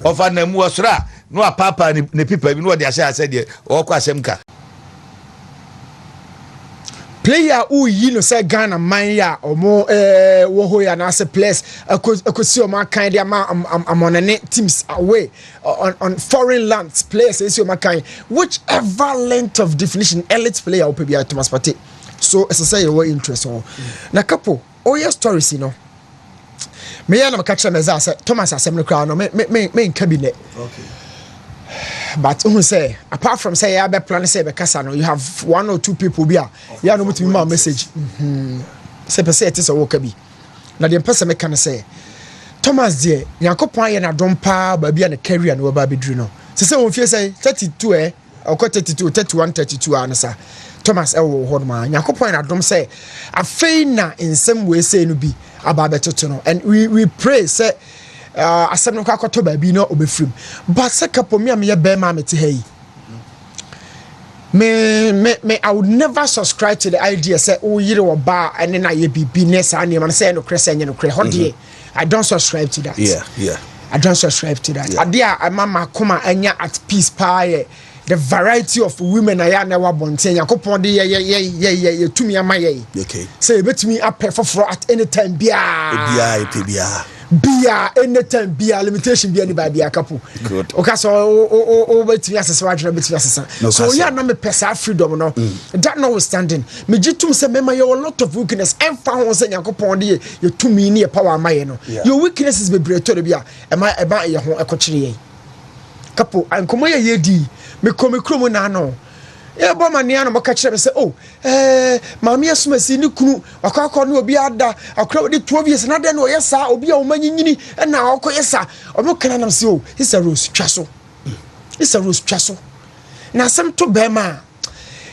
Speaker 3: Ofa na mu osra no apapa ne pipa bi no de ase de okwa asemka.
Speaker 5: Player who you know say Ghana man ya omo wo ho ya na say players akosi o ma kan dia ma am on any teams away on foreign lands players is o ma kan whichever length of definition elite player o pe bia Thomas Partey. So as I say your interest on na couple your stories you know me ya na catch me say Thomas asem no crowd no me in cabinet. Okay. But who say apart from say I be plan say be kasa no you have one or two people bia ya no mutimi ma message say per say it is a work bi na the person me can say Thomas de Yakopon ye na dompa ba bia na career no ba bedru no say won fie say 32 or 32 31 32 anasa Thomas ewo ho ma Yakopon na dom say afei na Nsem we say no bi aba betoto no and we pray say asem no kwakoto ba bi no obefrim but say kapo me am ye be ma mete hey me I would never subscribe to the idea say oh yire wo ba ene na ye bibi ne sa ne man say no krese nye no kre hodie I don't subscribe to that. Yeah I don't subscribe to that. Adia mama koma anya at peace pie the variety of women I na wa bonten Yakopon de ye tumi amaye. Okay. Say betumi apɛ for at any time bia anytime bia limitation bia ni ba bia couple. Good. Okay so o betumi asese wa dwena betumi asese. So ya na me pesa freedom no. That notwithstanding me gitum say me ma you a lot of weakness and fa ho say Yakopon de ye tumi ni ye power amaye no. Your weaknesses be breto bia e ba ye ho ekokyere ye. Couple ankomo ye di me komi kromo na no e bo ma nia no mo ka kire me say oh maami asumasi ni kunu akwa no obi ada akwa de 12 years na de no yesa obi a o manyinyini na akwa yesa omo kana nam say oh it's a rose twaso na sem to be ma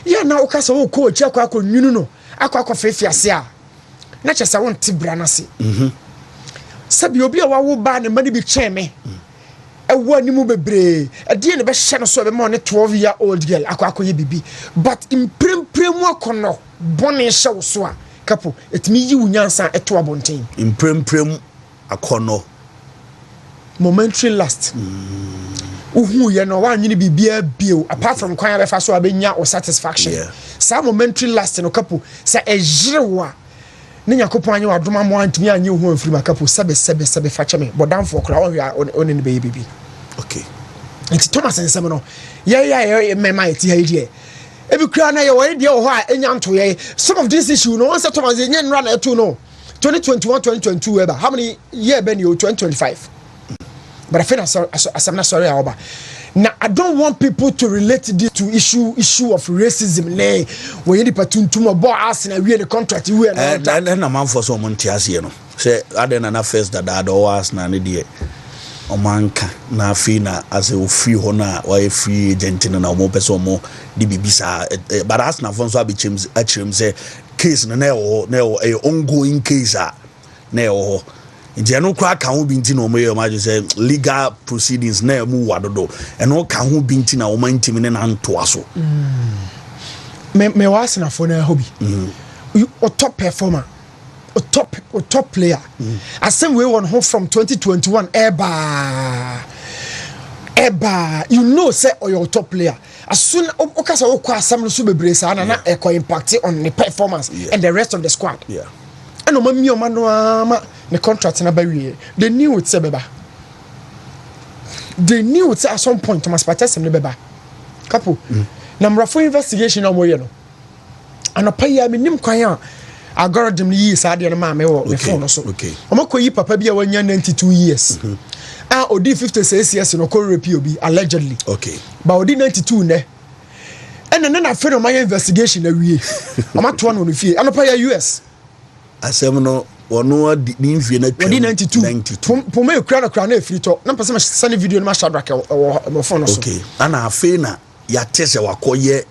Speaker 5: ya na o ka say oh ko chi akwa nwunu no akwa fefiase a na chesa won tibra na se sabi obi a wawo ba ne mani bi cheme ewa ni mu bebre ade ne be hye no so be mo ne 12-year-old girl akwakoye bibi but imprempremu akono bone hye wo so a kapo etimi yi wunyansa eto abonten impremprem akono momentary last uhu ye no wa nwini bibia bio apart from kwan ya be fa so abenya o satisfaction sa momentary last no kapo sa ejrewa ne Yakopon anyi wadoma mo antimi anyi ho afiri makapo sebe fa cheme bodamfo kra on ne be bibi. Okay. It's Thomas Nsem no ye mema eti ha die ebi kra na ye wo die ho a enya nto ye some of this issue no once Thomas ye Mmra na eto no 2021 2022 eba how many year ben you 2025 but I feel I'm not sorry about. Now I don't want people to relate this to issue of racism. Nay, when you patuntum or boss and we the contract you and
Speaker 6: na man for so montias you know. say adena na first that was na ne de omanka na afi na as a free ho na why free agent na omo person mo di bibisa but as na fon so abichim achim say case na e ongoing case na e nti no kwa ka ho binti na omo ye ma say legal proceedings na mu wadodo eno ka ho binti na omo ntimi ne na nto aso
Speaker 5: me was na for na hobby a top performer a top player asem we won home from 2021 eba you know say or your top player as soon okasa okwa asem no so bebre sa na e ko impact on the performance and the rest of the squad and omami omano ma the contract na ba wie they knew it say beba they knew it at some point Thomas Partey ne beba couple na Mmra for investigation na moye no anopa ya minim kwan a algorithm yi sa de no ma me wo me phone so omakoyi papa bia wanya 92 years odi 56 years no ko repeat obi allegedly but odi 92 ne ene na fe no my investigation na wie omato no fie anopa ya US
Speaker 6: asem no wono di mfie na twa
Speaker 5: 92 poma ekura na efiri to na pese ma send video no ma shadrack mo phone so
Speaker 6: ana afi na ya tese wakoye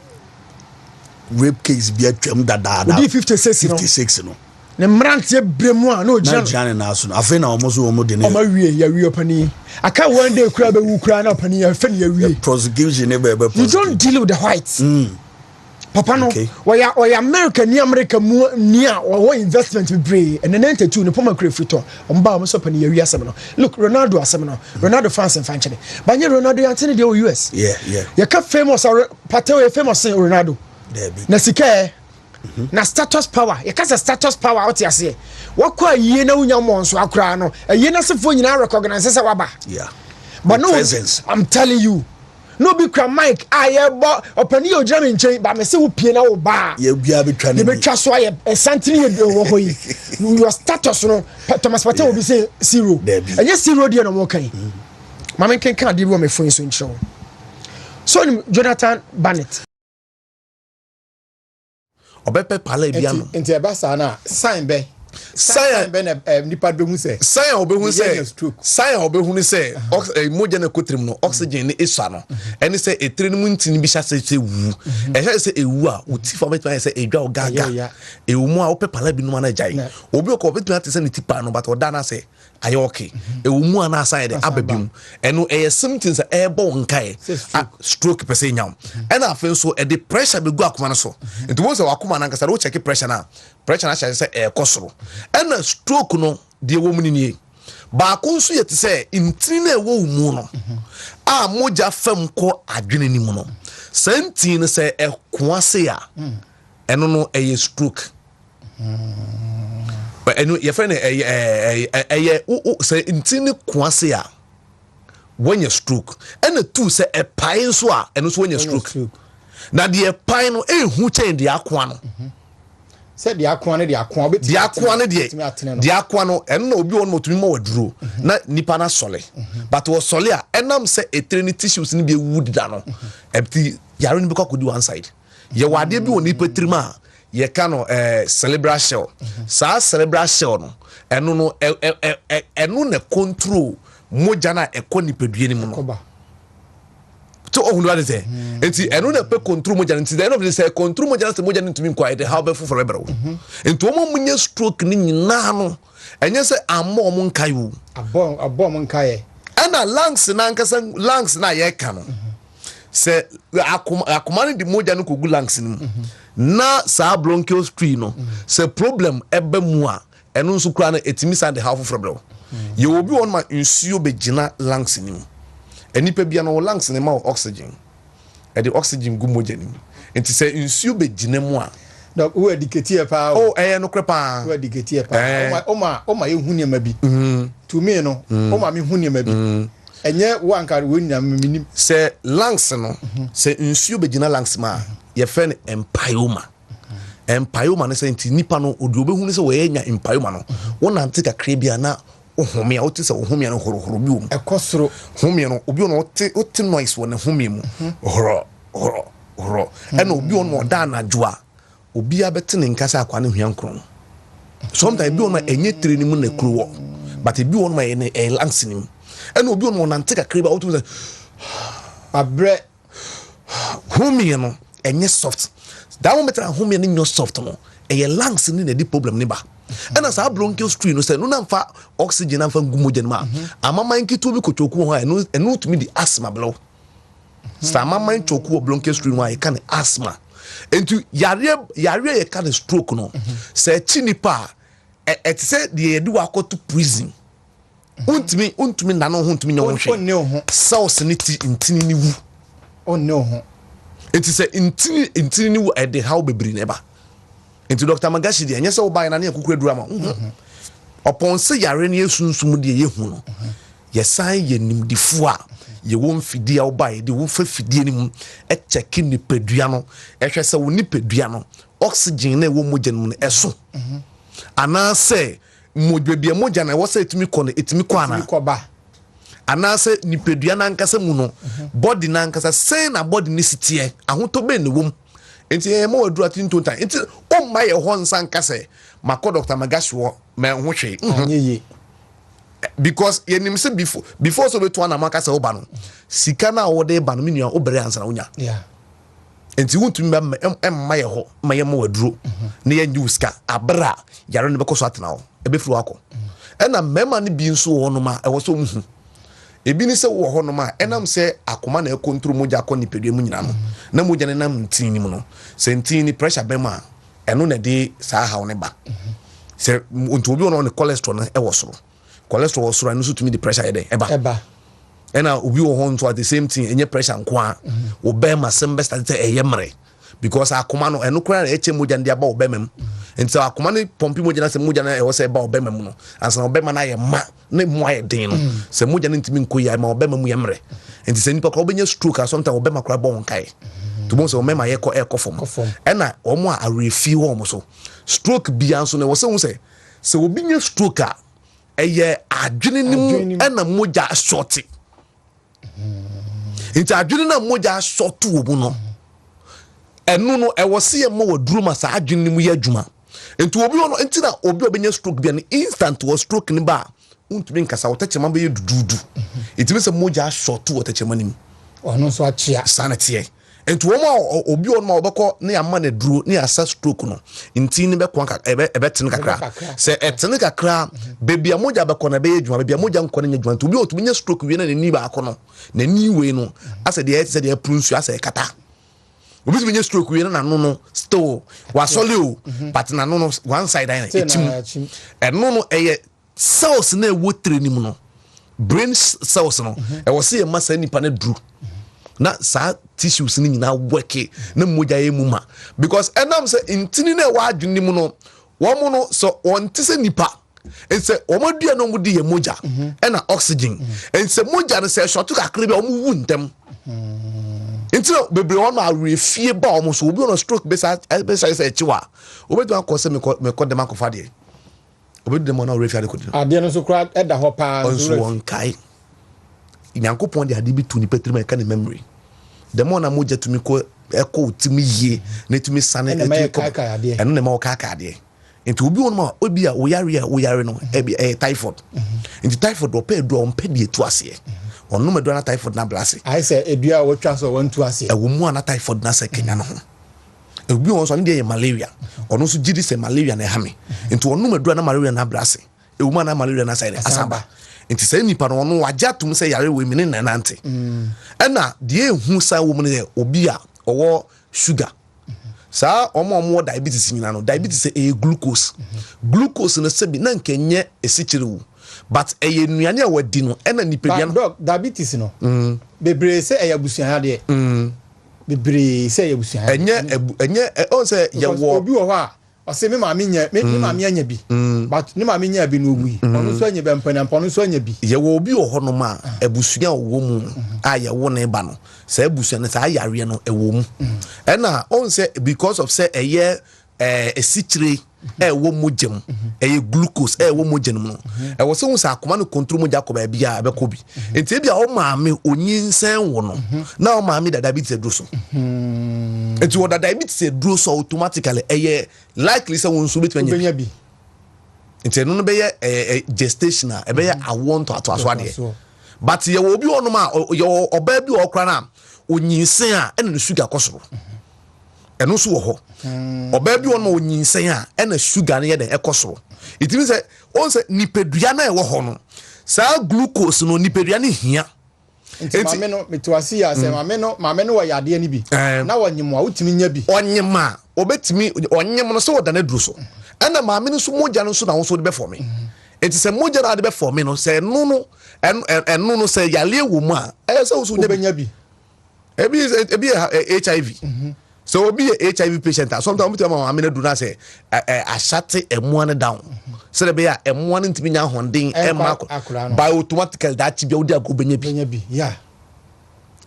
Speaker 6: rape case bi atwam dada
Speaker 5: odi 56
Speaker 6: no
Speaker 5: ne mrantie bremu a no
Speaker 6: jane na so afi na omo so omo de ne
Speaker 5: omo wie ya wie opani aka one day kura be wu kura na opani ya fe ne ya wie
Speaker 6: prosecution e be
Speaker 5: you don't deal with the whites papa no we America mu ni a we investment be brave and 92 ne poma kura frito omba omo so opani ya wie asem no look Ronaldo fans and fanchene banye Ronaldo ya tene de US ya ka famous Partey famous Ronaldo na sika na status power you can say status power out here say wakwa yie na unya monso akura no yie na sefo nyina recognize say waba but no presence. I'm telling you no be kra mic aye bo opani o jam nchen ba me say wo pie na wo ba
Speaker 6: ye bia betwa ne
Speaker 5: betwa so aye santini ye wo hoyi your status no Thomas Partey will be say zero and yes zero dey no mo kan mama kan dey wo me phone so nchen so Jonathan Barnett
Speaker 1: obepe pala ebiano
Speaker 7: enti eba sa na sign be na nipa behu se
Speaker 1: sign obehu se moja na kotrim no oxygen ni esua no eni se etire ni muntini bi hya se wu ehya se ewu a uti for betwa se edwa ogaga ewu mu a ope pala bi no na jai obi o ko betwa te se ni tipa no but oda na se aye okay ewu mu a na aside de ababim eno symptoms ebo nkai stroke per se nyam ena afen so e the pressure be gu akoma no so enti wo se wakoma na nkasa wo check pressure na se kosoro ena stroke no de wo mu ni ba ko nso yete se intini na ewo mu no a moja fam ko adwene ni mu no santin no se ekoase a eno no eye stroke but enu your friend say intini kwase a when you stroke and the two say a pine so a enu so when you stroke na the pine no hu chen de akwa no
Speaker 7: say de akwa ne de akwa obeti
Speaker 1: de akwa ne de akwa no enu na obi won motumi mo waduro na nipa na sole but wo sole a enam say eternity tissues ni be wood da no ebti yare ni be kokodi one side ye wade bi woni petrima ye kano cerebral shell sa cerebral shell no enu ne control moja na ekoni pedue ni mu no to ohunu ade say enti enu ne pe control moja nti the end of the say control moja na moja ntumi kwa de how be for forever enti omo munye stroke ni nyina no enye se ammo omo nkai wo
Speaker 7: abom nkai
Speaker 1: ana lungs na ye kano se akoma ni di moja no kogu lungs ni mu na sa bronchial tree no se problem ebe mu a eno nso kura na etimi sa de half of problem ye obi won ma nsuo begina lungs ni mu enipa bia no lungs ni ma oxygen e de oxygen gu moja ni enti se nsuo begina mu a
Speaker 7: doc we diketie pa
Speaker 1: no krepa
Speaker 7: we diketie pa o ma ehunu e ma bi to me no o ma me hunu e ma bi enye wanka wonya minim
Speaker 1: se lungs no se nsuo begina lungs ma ye fe ne empyoma ne se nti nipa no odi obehunu se we nya empyoma no wona antika krebia na ohomia oti se ohomia no horo bi um
Speaker 7: ekosoro
Speaker 1: homia no obi no oti noise wona homia mu horo ena obi no da na joa obi abete ne nkasa akwa ne hwiankron sometimes bi on ma enye training mu na kuro but bi on ma e lungs nim and obi on na nteka kreba auto say
Speaker 5: abre
Speaker 1: home no enye soft that moment home no soft no e lungs ni na di problem ni ba and as a bronchial stream no say no na mfa oxygen na mfa ngumogen ma amama nkitu bi kochoku ho enu to me di asthma blow sama man choku bronchial stream wa e kan asthma entu yare ye kan stroke no say chinipa et say the edu akoto prison untumi na no untumi nyo hwe cells ni ti intini ni wu
Speaker 5: onne ho
Speaker 1: enti say intini ni wu e de how bebri neba enti Dr. Magashi de nyese wo ba na na yakukura dura ma upon say yare ne esunsum de ye hu no ye san ye nimdifo a ye won fidie wo ba ye de wo fa fidie ni mu e check ni pedua no e hwe se wo ni pedua no oxygen na wo mogya no eso ana se modwebia mogya na wo se etimi kɔ no etimi kɔ ana ana se ni pedua na nkasa mu no body na nkasa sen na body ni sitie ahoto be ne wom enti e ma wadura tinto tan enti o ma ye ho nsan kase makɔ Dr. Magashi wo me ho hwe
Speaker 5: anyeye
Speaker 1: because yenim se before so beto na maka se oba no sika na wo de ba no menua obere ansa na wonya enti wontumi emma ye ho ma ye ma waduro na ye nyu sika abra yare ne bekoso atena wo ebefuru akọ ena mema ne bi nso wo no ma e wo so muhu ebi ni se wo ho no ma enam se akoma na ekontrol moja akọ ni pedua mu nyina no na moja ne nam ntini mu no se ntini pressure bema eno na de sa ha wo ne ba se onto obi ono ne cholesterol na e wo soro cholesterol soro no so to me the pressure ede eba ena obi wo ho nto at the same thing enye pressure nko a wo be ma sem best at eye mre because akoma no eno kura na eche moja ndi aba wo be mem nti akoma ne pompi moja na se moja na e wo se ba wo be mem no ansa wo be ma na ye ma ne mo aye den no se moja ne ntimi nko ya ma wo be mem ye mre nti se nipa ko obenye stroke a sometimes wo be ma kura bo wonkai to bon se wo me ma ye ko fom ena wo mo a refi wo mo so stroke bi anso ne wo se obi nye stroke a eye adwene nim ena moja short nti adwene na moja short wo mu no enu no e wo se ye mo waduru ma sa adwene nim ye adwuma nti obi ono nti na obi obenye stroke bi an instant wo stroke ni ba untumi nkasa wo techema be dududu itimi se moja short wo techema nim
Speaker 5: ono so achia
Speaker 1: sanity nti wo ma obi ono ma obekọ na ya ma na duro na ya sa stroke no nti ni be kwanka ebe tene kakra se etene kakra bebi amoja bekọ na be adwuma bebi amoja nkọ na adwuma nti obi otumi nya stroke wi na ni ba akọ no na ni we no ase de prunsu ase kata obi tumi nya stroke wi na no still wa sole o but na no one side ina etim eno no eye cells na ewo training no brain cells no e wo se e masa nipa na duru na sa tissues ni nyina work na moja ye muma because enam say intini na wa adwene mu no wo mu no so wonte se nipa ense wo modua no mu di ye moja na oxygen ense moja no se short kakre bi wo mu wu ntem intino bebre won ma refie ba wo so obi on stroke be sa say chiwa obedu akọ se me ko dem akọ fade obedu dem na refie ade ko di
Speaker 5: ade no so kra eda ho pa
Speaker 1: onso won kai Nyankopon de ade bi tu ni petrima e ka ne memory the more na moja tumi ko eko timi ye na tumi sane etumi ko eno na ma o kaka ade enti obi won ma obi a wo yare no e typhoid enti typhoid do pe do on pe de etu ase onu me do na typhoid na blase
Speaker 5: I say edua wo twa so won tu ase
Speaker 1: e wo mu na typhoid na se kenya no ho obi won so ne de malaria onu so gidi se malaria na ha me enti onu me do na malaria na blase e wo mu na malaria na side asaba nti say nipa no no waja tum say yare we mini nanante ena de ehu sa wo mune obi a owo sugar sa omo diabetes nyina no diabetes e glucose glucose no se bi na nkenye esichire wu but eye nuane a wadi no ena nipa
Speaker 5: no diabetes no bebre se e yabusuan de bebre se yabusuan
Speaker 1: enye on say ye wo
Speaker 5: obi wo ha ose me ma me anya bi but ne ma me nya bi no ogui ono so anya be mpana ono so anya bi
Speaker 1: ye wo obi wo ho no ma abusua wo mu a ye wo ne ba no sa abusua ne sa yare no e wo mu e na on say because of say eye esichire e wo mogem e glucose e wo mogem no e wo se hu sa akoma no control moja ko ba bia be ko bi enti bia o maame onyinsen wo no na o maame da diabetes edro so enti wo da diabetes edro so automatically likely say won so betwenya bi nti eno no be ye gestational e be ye awon to aso ade but ye wo bi onom a ye oba bi okra na onyinsen a ene no sugar kosoro eno so wo ho oba bi onom onyinsen a ene sugar na ye de ekosoro itimi se on se nipadua na e wo ho no sa glucose no nipadua ne hia
Speaker 7: nti maame no metwasi ya se maame no wa yade ni bi na wonyem a utimi nya bi
Speaker 1: onyem a obetimi onyem no so woda na duro so ana maame no so moja no so na wo so de be for me enti se moja na de be for me no se no no eno no se yale wo mu a se wo so nya
Speaker 7: bi
Speaker 1: ebi HIV so obi HIV patient sometimes we tell maame na do na say a shut emu an down so be ya emu an ntimi nya honden by automatically that be odi agobenya bi
Speaker 7: yeah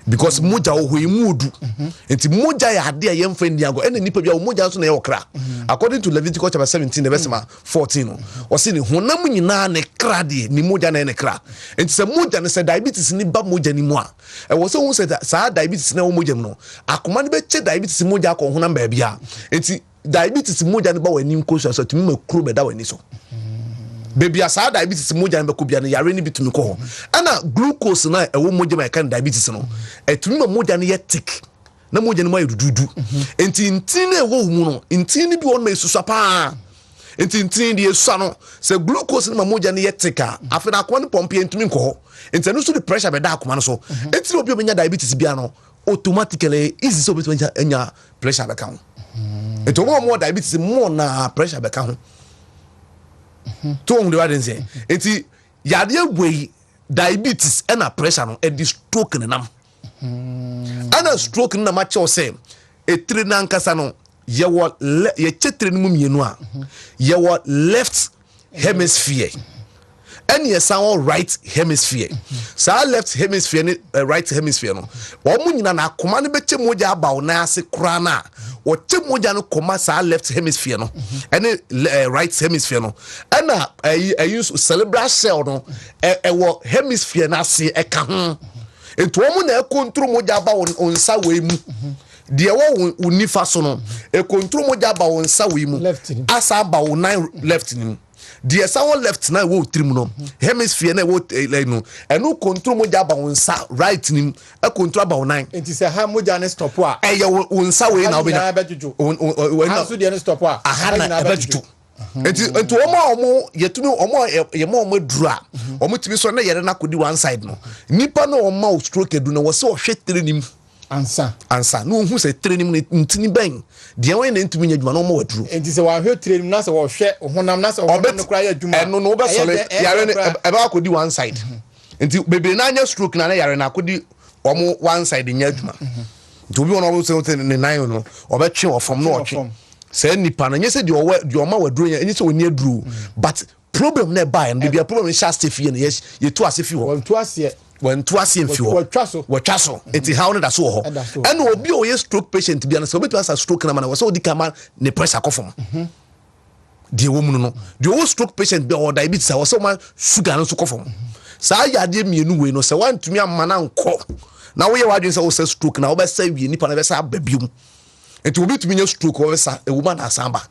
Speaker 1: because moja wo hoimudu enti moja ya ade ye mfa ndi ago ena nipa bia moja so na ye okra according to Leviticus chapter 17 the verse 14 o se ni honam nyina ne kra de ni moja na ne kra enti se moja ne se diabetes ni ba moja ni mu a e wo se hu se sa diabetes na wo moja mu no akoma ne be che diabetes moja akọ honam ba bia enti diabetes moja ne ba wani nkoso so tumi makro be da wani so baby asa diabetes moja mbe ko bia ne yare ni bitumi ko ho ana glucose na ewo moja ma kan diabetes no etumi moja ne ye thick na moja ne ma yududu enti ntin na ewo mu no ntin ni bi won ma esusa pa ntin di esusa no se glucose na moja ne ye thick a afi na akwa ne pompe entumi ko ho enti no so the pressure be da akoma no so enti obi obenya diabetes bia no automatically easy so betumi enya pressure be ka ho enti mo diabetes mo na pressure be ka ho to on the right say enti yade agwei diabetes and pressure no e di stroke nam ana stroke na ma che o say etire na nkasa no ye wo ye chetre no mienu a ye wo left hemisphere and yes our right hemisphere so left hemisphere ni right hemisphere no wo mu nyina na akoma ne beche moja abawo na ase kra na wo che moja no koma sa left hemisphere no and right hemisphere no and I use cerebral cell no wo hemisphere na ase e ka ho eto wo mu na e control moja abawo onsa we mu de wo unifa so no e control moja abawo onsa we mu asa abawo nine left ni the someone left na wo trim no hemisphere na wo no eno control moja ba wonsa right nim e control ba wonan
Speaker 7: enti se ha moja ne stop a
Speaker 1: e ye wonsa we na obenya
Speaker 7: ha so de ne stop a
Speaker 1: aha na abajuju enti omo yetumi omo ye mo duru a omo timi so na yere na kodi one side no nipa na omo stroke edu na wo se ohwe nim ansa no hu se training ntini ben de wen na ntumi nya djuma no mo waduru
Speaker 7: enti se wa hwe training na se wo hwe honam na se honam no kra ya djuma
Speaker 1: eno no be sole yare ne e ba akodi one side enti bebe na anya stroke na yare na akodi omo one side nya djuma nti obi ono se ne nine no obetwe ofom no otwe se nipa na nye se de oma waduru nya nye se oni aduru but problem na ba and bibia problem sha stefie na ye to ase fi ho
Speaker 7: won to ase
Speaker 1: when to ase mfi ho watwa so enti how na da so ho and obi o ye stroke patient bia na se obi to asa stroke na na so odi kama ne pressure kofom de wo mu no de wo stroke patient bia o diabetes a so ma sugar no so kofom sa ya de mienu we no se wantumi amma na nko na wo ye wadwen se wo se stroke na wo be sa wie nipa na be sa babium enti obi tumi nya stroke wo be sa e woman asamba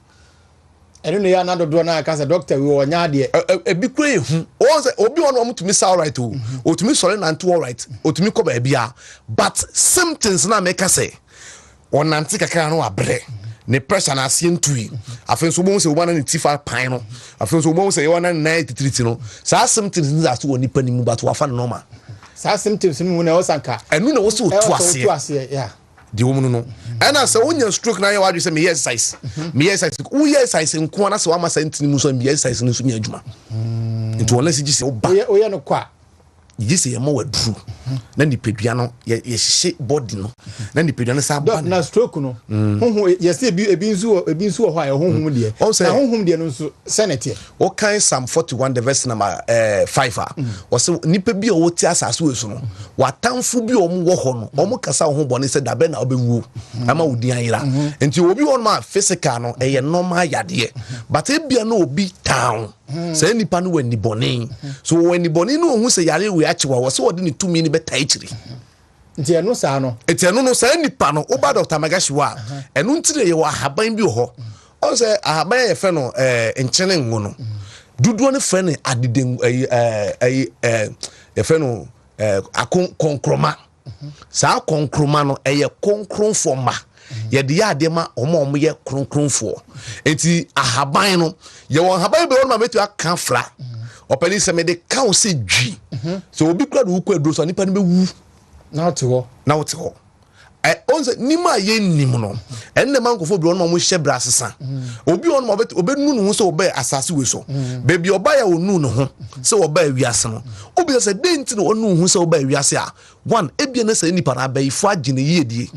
Speaker 7: eno ne ya na dodo na aka se doctor we onya de
Speaker 1: ebi kure hu o se obi ono omutumi sa alright o otumi sore na nto alright otumi ko ba bia but symptoms na make say onante kakra no abre ne pressure na asie ntui afen so bo se wo na ne tifa pan no afen so bo se wo na 93 no sa symptoms ni aso oni pani mu but wa fa normal
Speaker 7: sa symptoms ni mu na o sanka
Speaker 1: enu na wo se o to asie
Speaker 7: yeah
Speaker 1: di woman no and as onya stroke na ye wadwe say me exercise wo exercise nko na se wa ma santini mu so me exercise no so nya adwuma nti wona se gise oba
Speaker 7: o ye no kwa
Speaker 1: gise ye ma waduru na ni pedua no ye hye body no na ni pedua no sa ba
Speaker 7: na stroke no honhom ye se ebi nsu ho a honhom de na honhom de no so senate
Speaker 1: o kan Psalm 41 the verse number 5 a o se nipa bi o ti asase we so no watamfo bi o mo wo ho no o mo kasa ho bone se dabe na obewuo ama wodi ayira enti obi won ma physical no e ye normal yade but e bia no obi town say nipa no wani bone so wani bone no hu se yare we achewa wo se wodi ni tumi ni beta ichiri
Speaker 7: nti eno sa no
Speaker 1: eti eno no say nipa no oba Dr. Magashiwa eno ntire ye wa haban bi ho o say ahaban ye fe no enchene ngo no dodo ne frɛ ne adeden frɛ no konkroma saa konkroma no ɛyɛ konkronfo ma yɛde yɛ ade ma ɔmo yɛ kronkronfo enti ahaban no yɛwɔ ahaban be wɔn ma betu aka fra ɔpɛni sɛ me de ka wo sɛ dwi so obi kura do wo kɔ aduro so nipa no bɛwu na wote hɔ onse nima ye nim no enne mankofo bi won mo hye bra sesa obi won mo obenu no ho se oba asase we so baby oba ya onu no ho se oba wiase no obi se denti no onu ho se oba wiase a one ebie na se nipa na abayifo agene yiedie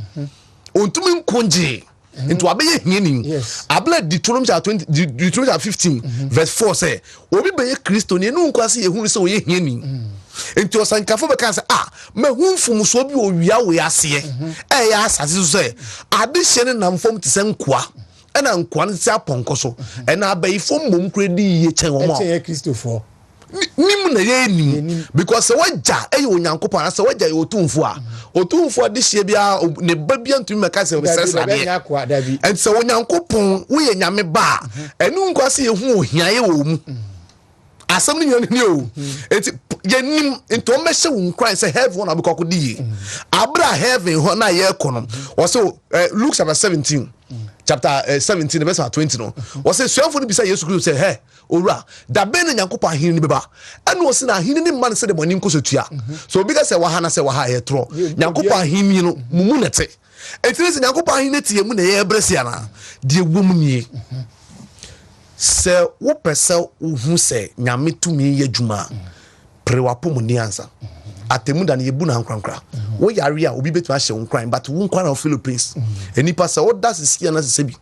Speaker 1: ontumi nkonje into abeye hieni abla Deuteronomy 15 verse 4 say obi beye Kristo ne nu nkwase ehunu se oye hieni into osankafo be kan say mahunfum so bi owia we ase ya asase so say ade hye ne namfom te se nkoa na nkoa ne se aponko so na abayifo mmom kredi ye chen wo ma
Speaker 7: Kristofo
Speaker 1: nim na ye nim because se waja onyankopon na se waja ye otumfo de hye bia ne ba bia ntumi meka se obesesa de and se onyankopon wo ye nyame ba enu nkwase ye hu ohia ye wo mu asam ni nyane o enti ye nim into mehye wo nkran se heaven na bekọ kodi abra heaven ho na ye kono wo se Luke chapter 17 verse 20 no wo se suafo ni bisa Yesu Kristo say hey owura da ben na nyankopon ahini ni beba ene wo se na ahini ni man se de boni nkosotua so obi ga se wa ha na se wa ha ye tro nyankopon ahini no mumu nete enti se nyankopon ahini tie mu na ye bresia na de wom nie se wo pese wo hu se nyame tumi ye djuma prewapo mu ni ansa atemu da ne yebu na nkrankra wo yare a obi betu ahye wo nkran but wo nkran na Philippines enipa se wo da sisia na se bi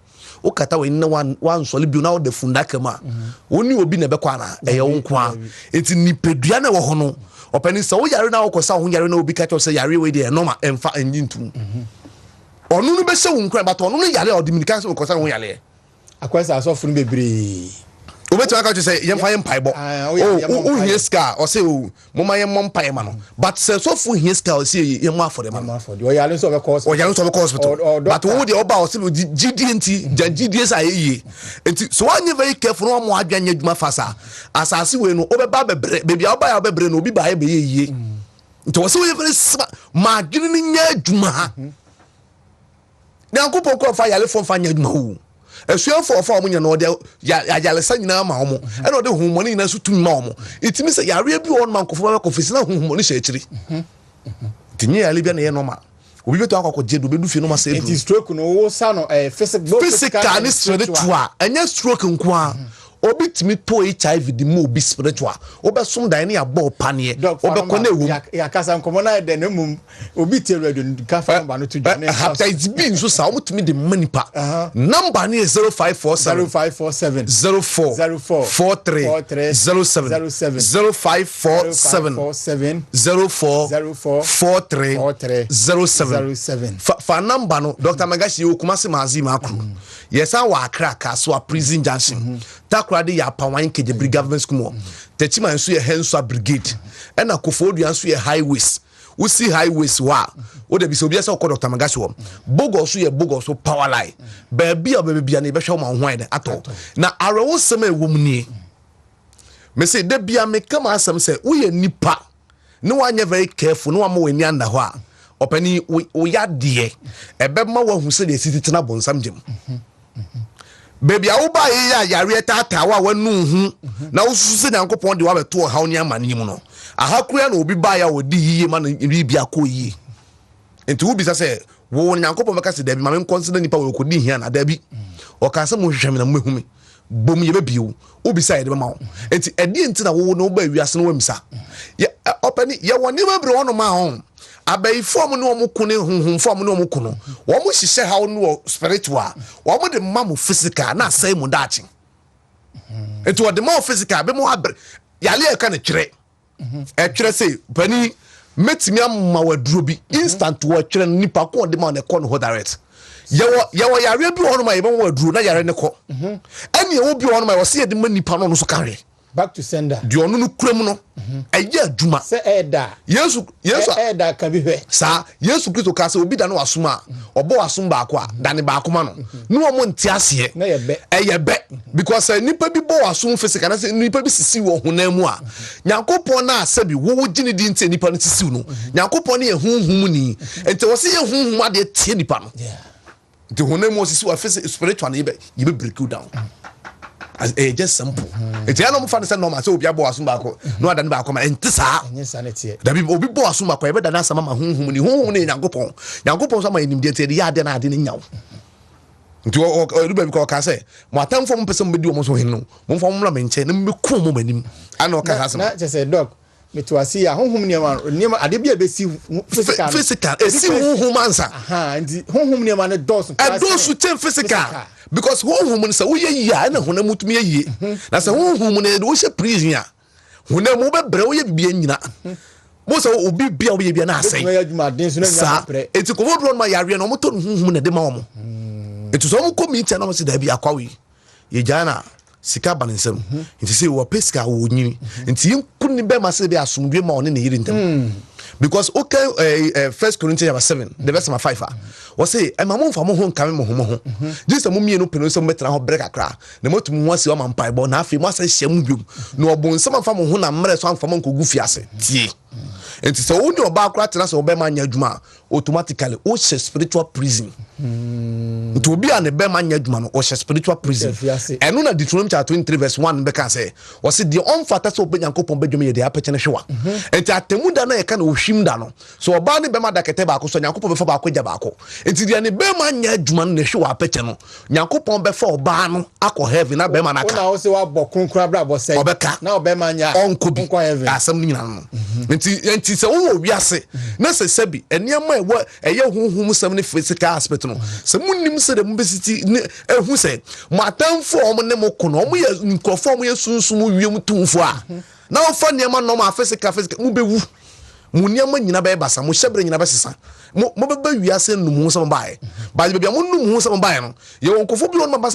Speaker 1: o kata we na wan sole bi na wo de funda kama woni obi na be kwa na eye wo nkwa enti nipedua na wo ho no opani se wo yare na wo kosa ho yare na obi ka cho se yare we de normal emfa enjintum onu no be se wo nkran but onu no yare o Dominican se wo kosa ho yare
Speaker 7: akwasa asofo no bebre
Speaker 1: obetu aka cho say yemfa yem paibo o hie ska o say o moma yem mpai ma no but say so fu hie ska o say yem afode ma
Speaker 7: o yale so be hospital
Speaker 1: but wo de oba o say GDNT GDS aye enti so anye very careful no mo adwanya adwuma fasa asase we no obeba bebre baby oba ya bebre no obi ba ye be ye nti wo say we very ma adwene ni nya adwuma ha nyankopon ko fa yale fo fa nya adwuma hu esuafo ofa omunya no de yale sanyina ma omo e no de humoni na so tumi ma omo itimi se yare bi won man kofo ba kofisi na humoni she akiri tinye yale bi na ye normal obi beto akọ jedo be du fie no ma se
Speaker 7: it is stroke no wo sa no
Speaker 1: physical ni spiritual enya stroke nko a obi timi to HIV di mo obi spiritual obesom dan na abo pane obekọ na ewu
Speaker 7: ya kasa nkomo na de na mum obi te radio ka fa number no to join
Speaker 1: hepatitis B nso sa omo timi de manipa number ni 0547 04 43 07 0547 04 43 07 fa number no Dr. Magashi okumase mazima akru yesa wa akra kaswa prison junction takrade ya pawan Kejebri government school techima nso ye henso brigade ena Kofodua nso ye highways we see highways wa o de bi so obi esa ko Dr. Magashi wo Bogos so ye Bogos so power line baby a baby na e be hwe ma ho ene ato na arewo sem ewom ni me say de bia me kama asem say wo ye nipa ne wanye very careful no am we ni anda ho a opani wo ya de ebe ma wa hu se de sititena bonsam gem baby awo ba ye ya yare tata wa wanu hu na ususu se nyankopon de wa beto ha oni amanim no ahakura na obi ba ya odi yiye ma na bibia ko yi enti wo bisa se wo nyankopon meka se dabi ma men consider nipa wo kodi hia na dabi o ka se mo hwehwem na mo ehumi bom ye bebiu obi sa ye de ma wo enti edi enti na wo no ba wiase no wamisa ya opani ye woni ma bre wono ma ho abai form no omo kune hunhun form no omo kuno wo mo hihye ha no spiritual wo mo de mamu physical na sai mu dachi enti wo de mamu physical be mo abre yale e ka ne twere e twere sei pani metimi amma waduro bi instant wo twere nipa ko de ma ne ko no direct yewo yare bi wono ma ye mo waduro na yare ne ko eni e wo bi wono ma wo se ye de ma nipa no so kare
Speaker 7: back to sender
Speaker 1: di onu no kuram no
Speaker 4: ɛyɛ adwuma
Speaker 7: sɛ ɛda
Speaker 4: yesu
Speaker 7: ɛda ka bi hwɛ
Speaker 4: saa yesu kristo ka sɛ obi da no wasom a ɔbɔ wasom baako a dane baako ma no ne wɔn nte aseɛ
Speaker 7: na yɛ bɛ
Speaker 4: ɛyɛ bɛ because nipa bi bɔ wasom physical na sɛ nipa bi sisi wɔ honam mu a nyankopɔn na asɛbi wo gyini di nte nipa no sisi no nyankopɔn ne yɛ honhom ni nti wɔ se yɛ honhom ade tie nipa no nti honam mu sisi wɔ physical spiritual ne yɛ break you down as just simple nti ya no mo fa ne sɛ normal sɛ obi abɔ wasom baako no ada ne baako ma nti saa
Speaker 7: nyɛ sa ne tie
Speaker 4: da bi obi bɔ wasom baako yɛbɛda na asama ma honhom ne nyankopɔn so ma yɛnim deɛ tie de yɛ ade na ade ne nyaw nti ɔdu baabi ka ɔka sɛ mo atamfo mo pɛ sɛ mobɛdi wɔn so hen no momfa mo mmra me nkyɛn na mebɛku mo m'anim ana ɔka saa
Speaker 7: na kyɛ sɛ dɔk metuase a honhom nneɛma ade bi a bɛsi
Speaker 4: physical ɛsi honhom ansa
Speaker 7: nti honhom nneɛma no dɔɔso
Speaker 4: ɛdɔɔso kyɛn physical because honhom no sɛ woyɛ yie a ɛna honam tumi yɛ yie na sɛ honhom no yɛde wohyɛ prison a honam mu wobɛbrɛ woyɛ bibia nyina mo sɛ obi bia woyɛ bia na asɛe saa ɛnti kɔmɔdurɔ no ma yɛareɛ no ɔmotɔ no honhom na de ma wɔ mo ɛnti sɛ ɔmokɔ meeting na ɔmo sɛ daabi akwawe yɛgyaa no a sika ba ne nsɛm nti sɛ wɔpɛ sika wɔ nyini nti yɛnku ne bɛma sɛ bɛ asomdwe ma ɔne ne yere ntam because okay 1 Corinthians 7 the verse 5 wɔ sɛ ɛma momfa mo ho nkame mo ho gye sɛ momienu pɛ no sɛ mobɛtena ho berɛ kakra na moatumi ho asi wama mpaebɔ na afei mo asɛ hyɛ mu biom na ɔbo nsɛm amfa mo ho na mmerɛ so amfa mo nkɔgu fi ase tie nti sɛ wo ne ɔbaa kora tena sɛ wobɛma anya adwuma a automatically wohyɛ spiritual prison nti obi a ne bɛma anya adwuma no ɔhyɛ spiritual prison ɛno na Deuteronomy chapter 23 verse 1 bɛka sɛ wɔse deɛ ɔmfata sɛ wobɛ Nyankopɔn bɛdwuma yɛ deɛ apɛkyɛ no hwewa nti atemu da no yɛka na ɔhwim da no so ɔbaa ne bɛma da kɛtɛ baako so Nyankopɔn bɛfa baako gya baako nti deɛ ne bɛma anya adwuma no na hwewa apɛkyɛ no Nyankopɔn bɛfa ɔbaa no akɔ heaven na bɛma no aka
Speaker 7: wona wo sɛ wabɔ kronkron abrabɔ sɛ
Speaker 4: ɔbɛka
Speaker 7: na ɔbɛma anya
Speaker 4: ɔnkɔ bi asɛm no nyina no nti sɛ wowɔ wiase na sɛ sɛbi ɛnneɛma ɛwɔ ɛyɛ honhom sɛm ne physical aspect no sɛ monim sɛ dɛ mobɛsiti ɛhu sɛ mo atamfo ɔmo ne mo ko no ɔmo yɛ nkurɔfoɔ ɔmo yɛ sunsum wiem tumfo a na wɔfa nneɛma nɔma physical mobɛwu mo nneɛma nyina bɛyɛ basa mo hyɛbrɛ nyina bɛsesa mo bɛba wiase nnumu sɛ mo baeɛ baabi baabi a mo nnumu sɛ mo baeɛ no yɛwɔ nkɔfo bi wɔn ma basa